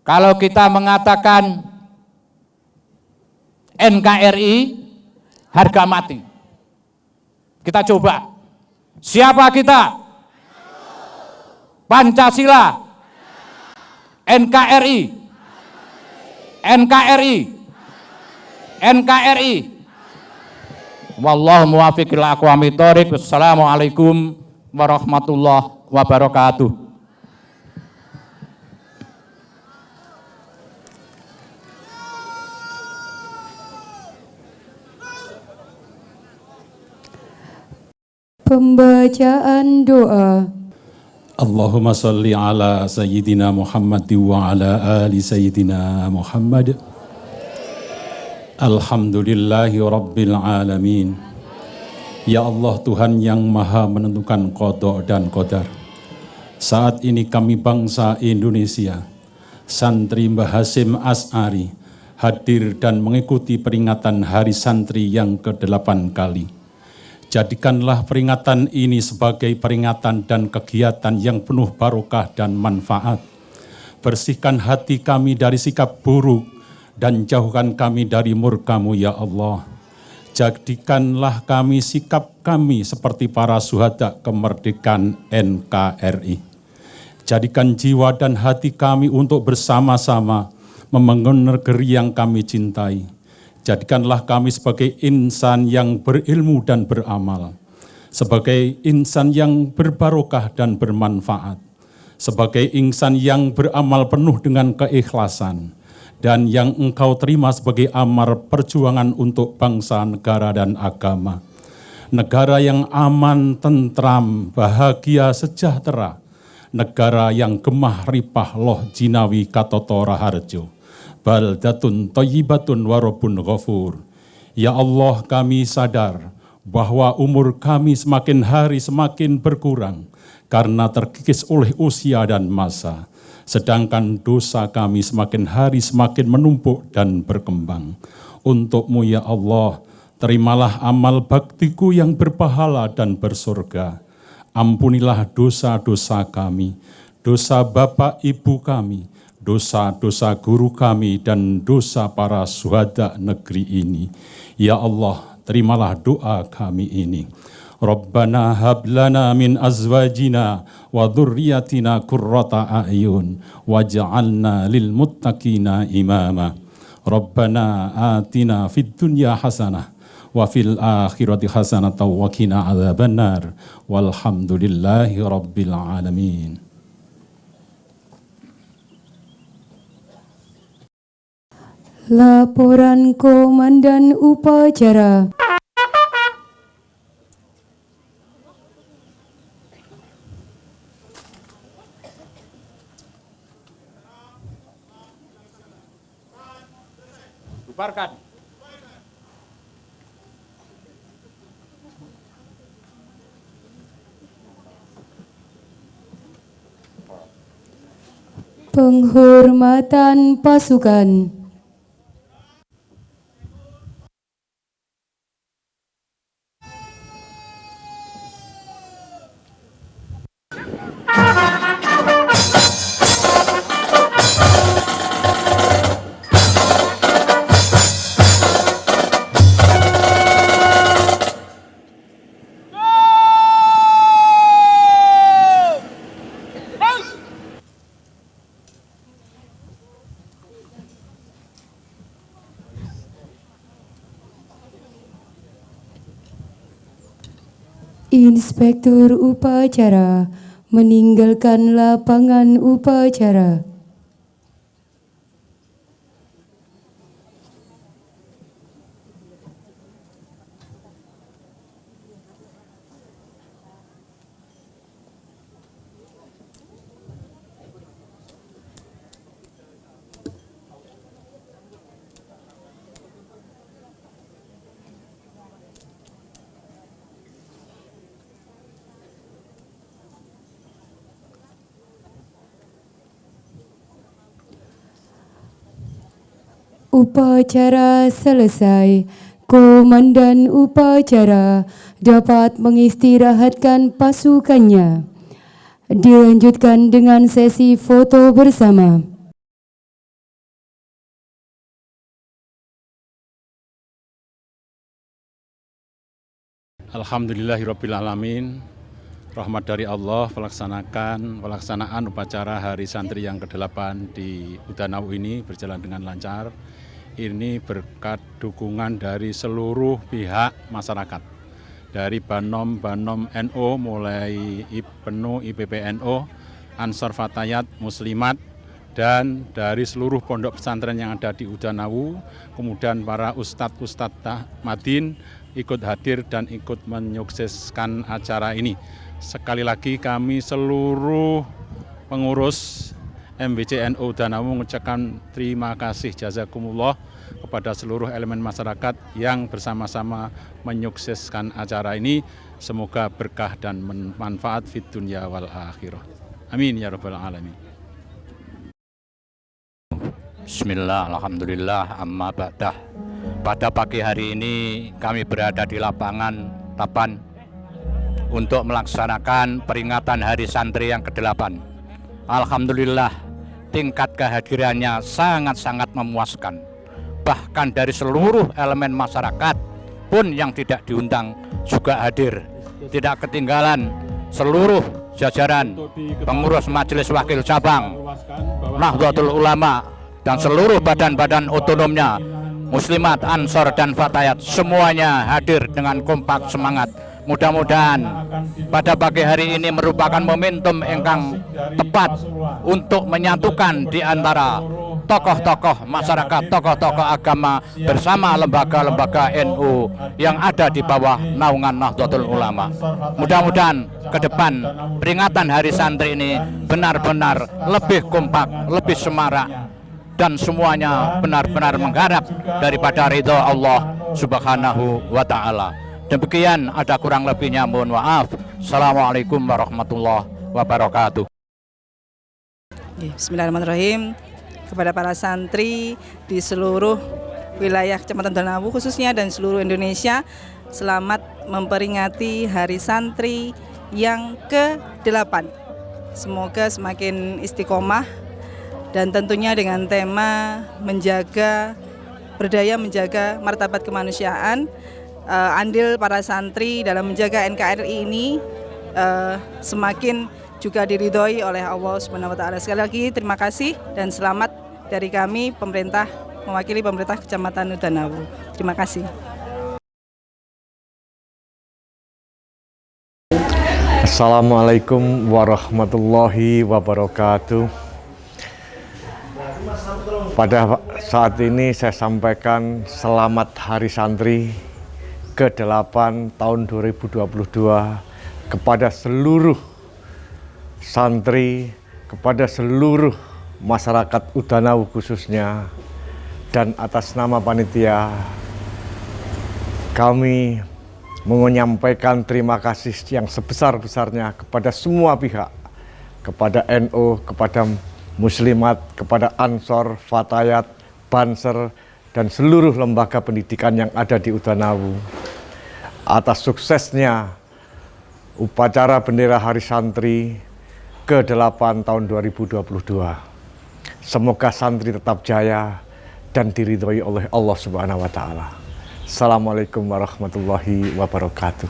Kalau kita mengatakan NKRI, harga mati. Kita coba. Siapa kita? Pancasila. NKRI. NKRI. NKRI. Wallahu muwaffiq ila aqwamit thoriq. Wassalamualaikum warahmatullahi wabarakatuh. Pembacaan doa. Allahumma salli ala Sayyidina Muhammad wa ala ali Sayyidina Muhammad. Alhamdulillahi Rabbil Alamin. Ya Allah, Tuhan yang maha menentukan qada dan qadar. Saat ini kami bangsa Indonesia, santri Mbah Hasyim Asy'ari, hadir dan mengikuti peringatan Hari Santri yang ke-8 kali. Jadikanlah peringatan ini sebagai peringatan dan kegiatan yang penuh barokah dan manfaat. Bersihkan hati kami dari sikap buruk dan jauhkan kami dari murka-Mu ya Allah. Jadikanlah kami sikap kami seperti para syuhada kemerdekaan NKRI. Jadikan jiwa dan hati kami untuk bersama-sama membangun negeri yang kami cintai. Jadikanlah kami sebagai insan yang berilmu dan beramal, sebagai insan yang berbarokah dan bermanfaat, sebagai insan yang beramal penuh dengan keikhlasan, dan yang Engkau terima sebagai amal perjuangan untuk bangsa, negara, dan agama. Negara yang aman, tentram, bahagia, sejahtera. Negara yang gemah ripah loh jinawi katoto raharjo. Baldatun thayyibatun wa rabbun ghafur. Ya Allah, kami sadar bahwa umur kami semakin hari semakin berkurang karena terkikis oleh usia dan masa. Sedangkan dosa kami semakin hari semakin menumpuk dan berkembang. Untuk-Mu ya Allah, terimalah amal baktiku yang berpahala dan bersurga. Ampunilah dosa-dosa kami, dosa bapak ibu kami, dosa-dosa guru kami, dan dosa para syuhada negeri ini. Ya Allah, terimalah doa kami ini. Rabbana hablana min azwajina wa dhurriyyatina qurrata a'yun waj'alna lil muttaqina imama. Rabbana atina fid dunya hasanah wa fil akhirati hasanah wa qina adzabannar. Walhamdulillahi rabbil alamin. Laporan Komandan Upacara. Bubarkan. Penghormatan pasukan. Inspektur upacara meninggalkan lapangan upacara. Upacara selesai. Komandan upacara dapat mengistirahatkan pasukannya. Dilanjutkan dengan sesi foto bersama. Alhamdulillahirrabbilalamin. Rahmat dari Allah pelaksanaan upacara Hari Santri yang ke-8 di Udanawu ini berjalan dengan lancar. Ini berkat dukungan dari seluruh pihak masyarakat. Dari Banom NO, mulai IPNU, IPPNO, Ansor Fatayat, Muslimat, dan dari seluruh pondok pesantren yang ada di Udanawu, kemudian para ustadz Madin ikut hadir dan ikut menyukseskan acara ini. Sekali lagi kami seluruh pengurus MBC NU Udanawu mengucapkan terima kasih jazakumullah kepada seluruh elemen masyarakat yang bersama-sama menyukseskan acara ini. Semoga berkah dan manfaat fid dunya wal akhirah. Amin ya rabbal alamin. Bismillah, alhamdulillah, amma ba'dah. Pada pagi hari ini kami berada di lapangan Tapan untuk melaksanakan peringatan Hari Santri yang ke-8. Alhamdulillah, tingkat kehadirannya sangat-sangat memuaskan. Bahkan dari seluruh elemen masyarakat pun yang tidak diundang juga hadir. Tidak ketinggalan seluruh jajaran pengurus Majelis Wakil Cabang, Nahdlatul Ulama, dan seluruh badan-badan otonomnya, Muslimat, Ansor, dan Fatayat, semuanya hadir dengan kompak semangat. Mudah-mudahan pada pagi hari ini merupakan momentum ingkang tepat untuk menyatukan di antara tokoh-tokoh masyarakat, tokoh-tokoh agama bersama lembaga-lembaga NU yang ada di bawah naungan Nahdlatul Ulama. Mudah-mudahan ke depan peringatan Hari Santri ini benar-benar lebih kompak, lebih semarak, dan semuanya benar-benar mengharap daripada ridho Allah Subhanahu wa Ta'ala. Demikian, ada kurang lebihnya mohon maaf. Assalamualaikum warahmatullahi wabarakatuh. Bismillahirrahmanirrahim. Kepada para santri di seluruh wilayah Kecamatan Udanawu khususnya dan seluruh Indonesia, selamat memperingati Hari Santri yang ke-8. Semoga semakin istiqomah dan tentunya dengan tema berdaya menjaga martabat kemanusiaan. Andil para santri dalam menjaga NKRI ini semakin juga diridhoi oleh Allah Subhanahu wa Ta'ala. Sekali lagi terima kasih dan selamat dari kami pemerintah, mewakili pemerintah Kecamatan Udanawu. Terima kasih. Assalamualaikum warahmatullahi wabarakatuh. Pada saat ini saya sampaikan selamat Hari Santri ke-8 tahun 2022 kepada seluruh santri, kepada seluruh masyarakat Udanawu khususnya, dan atas nama panitia kami menyampaikan terima kasih yang sebesar-besarnya kepada semua pihak, kepada NU, kepada Muslimat, kepada Ansor, Fatayat, Banser, dan seluruh lembaga pendidikan yang ada di Udanawu atas suksesnya upacara bendera Hari Santri ke-8 tahun 2022. Semoga santri tetap jaya dan diridhoi oleh Allah Subhanahu wa Ta'ala. Assalamualaikum warahmatullahi wabarakatuh.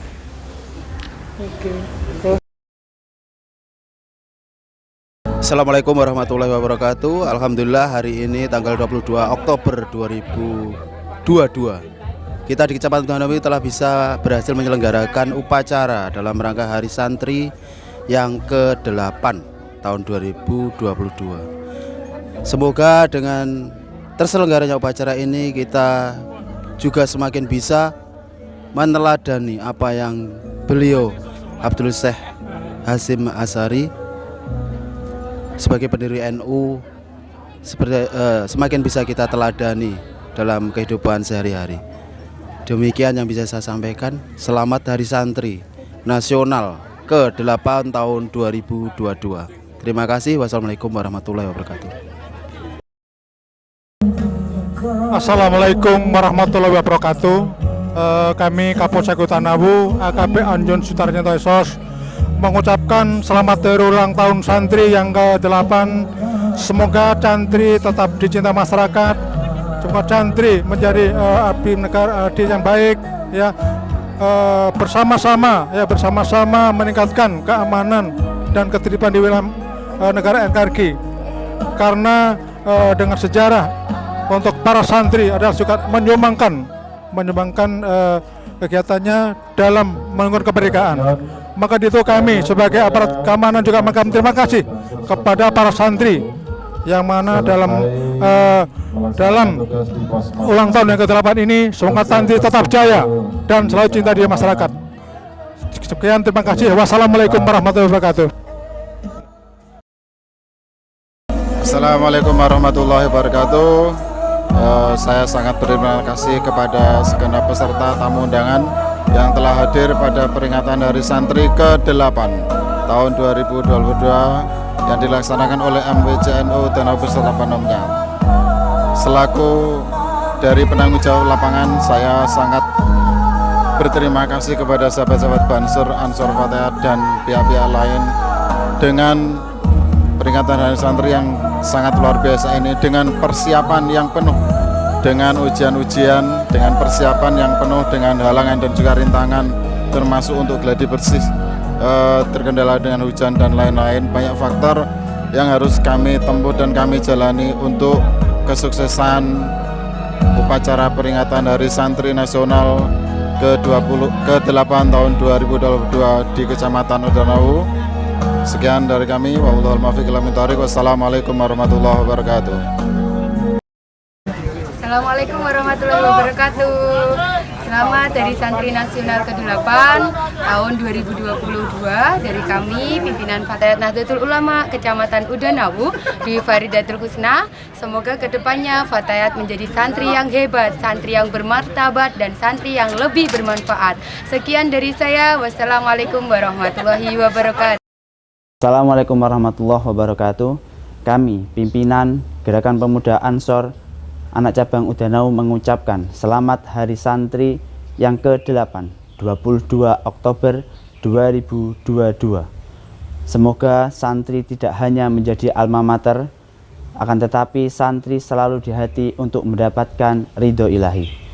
Assalamualaikum warahmatullahi wabarakatuh. Alhamdulillah hari ini tanggal 22 Oktober 2022 kita di Kecamatan Udanawu telah bisa berhasil menyelenggarakan upacara dalam rangka Hari Santri yang ke-8 tahun 2022. Semoga dengan terselenggaranya upacara ini kita juga semakin bisa meneladani apa yang beliau Abdul Syekh Hasyim Asy'ari sebagai pendiri NU semakin bisa kita teladani dalam kehidupan sehari-hari. Demikian yang bisa saya sampaikan. Selamat Hari Santri Nasional ke-8 tahun 2022. Terima kasih. Wassalamualaikum warahmatullahi wabarakatuh. Assalamualaikum warahmatullahi wabarakatuh. Kami Kapolsek Udanawu AKP Anjon Sutarnyanto Sos mengucapkan selamat hari ulang tahun santri yang ke-8. Semoga santri tetap dicinta masyarakat. Semoga santri menjadi abdi negara yang baik, ya, bersama-sama meningkatkan keamanan dan ketertiban di wilayah negara NKRI. Karena dengan sejarah untuk para santri adalah juga menyumbangkan kegiatannya dalam membangun kemerdekaan. Maka itu kami sebagai aparat keamanan juga mengucapkan terima kasih kepada para santri yang mana dalam ulang tahun yang ke-8 ini semoga santri tetap jaya dan selalu cinta di masyarakat. Sekian, terima kasih. Wassalamualaikum warahmatullahi wabarakatuh. Assalamualaikum warahmatullahi wabarakatuh. Saya sangat berterima kasih kepada segenap peserta tamu undangan yang telah hadir pada peringatan Hari Santri ke-8 tahun 2022 yang dilaksanakan oleh MWCNU Udanawu beserta penomnya. Selaku dari penanggung jawab lapangan, saya sangat berterima kasih kepada sahabat-sahabat Bansur, Ansor Fatayat dan pihak-pihak lain dengan peringatan Hari Santri yang sangat luar biasa ini, dengan persiapan yang penuh, dengan ujian-ujian, dengan persiapan yang penuh, dengan halangan dan juga rintangan, termasuk untuk gladi bersih, terkendala dengan hujan dan lain-lain. Banyak faktor yang harus kami tempuh dan kami jalani untuk kesuksesan upacara peringatan Hari Santri Nasional ke-8 tahun 2022 di Kecamatan Udanawu. Sekian dari kami. Wallahul muwaffiq ila aqwamit thoriq. Wassalamualaikum warahmatullahi wabarakatuh. Assalamualaikum warahmatullahi wabarakatuh. Selamat Hari Santri Nasional ke-8 tahun 2022 dari kami pimpinan Fatayat Nahdlatul Ulama Kecamatan Udanawu di Faridatul Husna. Semoga kedepannya Fatayat menjadi santri yang hebat, santri yang bermartabat, dan santri yang lebih bermanfaat. Sekian dari saya. Wassalamualaikum warahmatullahi wabarakatuh. Assalamualaikum warahmatullahi wabarakatuh. Kami, pimpinan Gerakan Pemuda Ansor Anak Cabang Udanawu mengucapkan selamat Hari Santri yang ke-8, 22 Oktober 2022. Semoga santri tidak hanya menjadi alma mater, akan tetapi santri selalu di hati untuk mendapatkan ridho ilahi.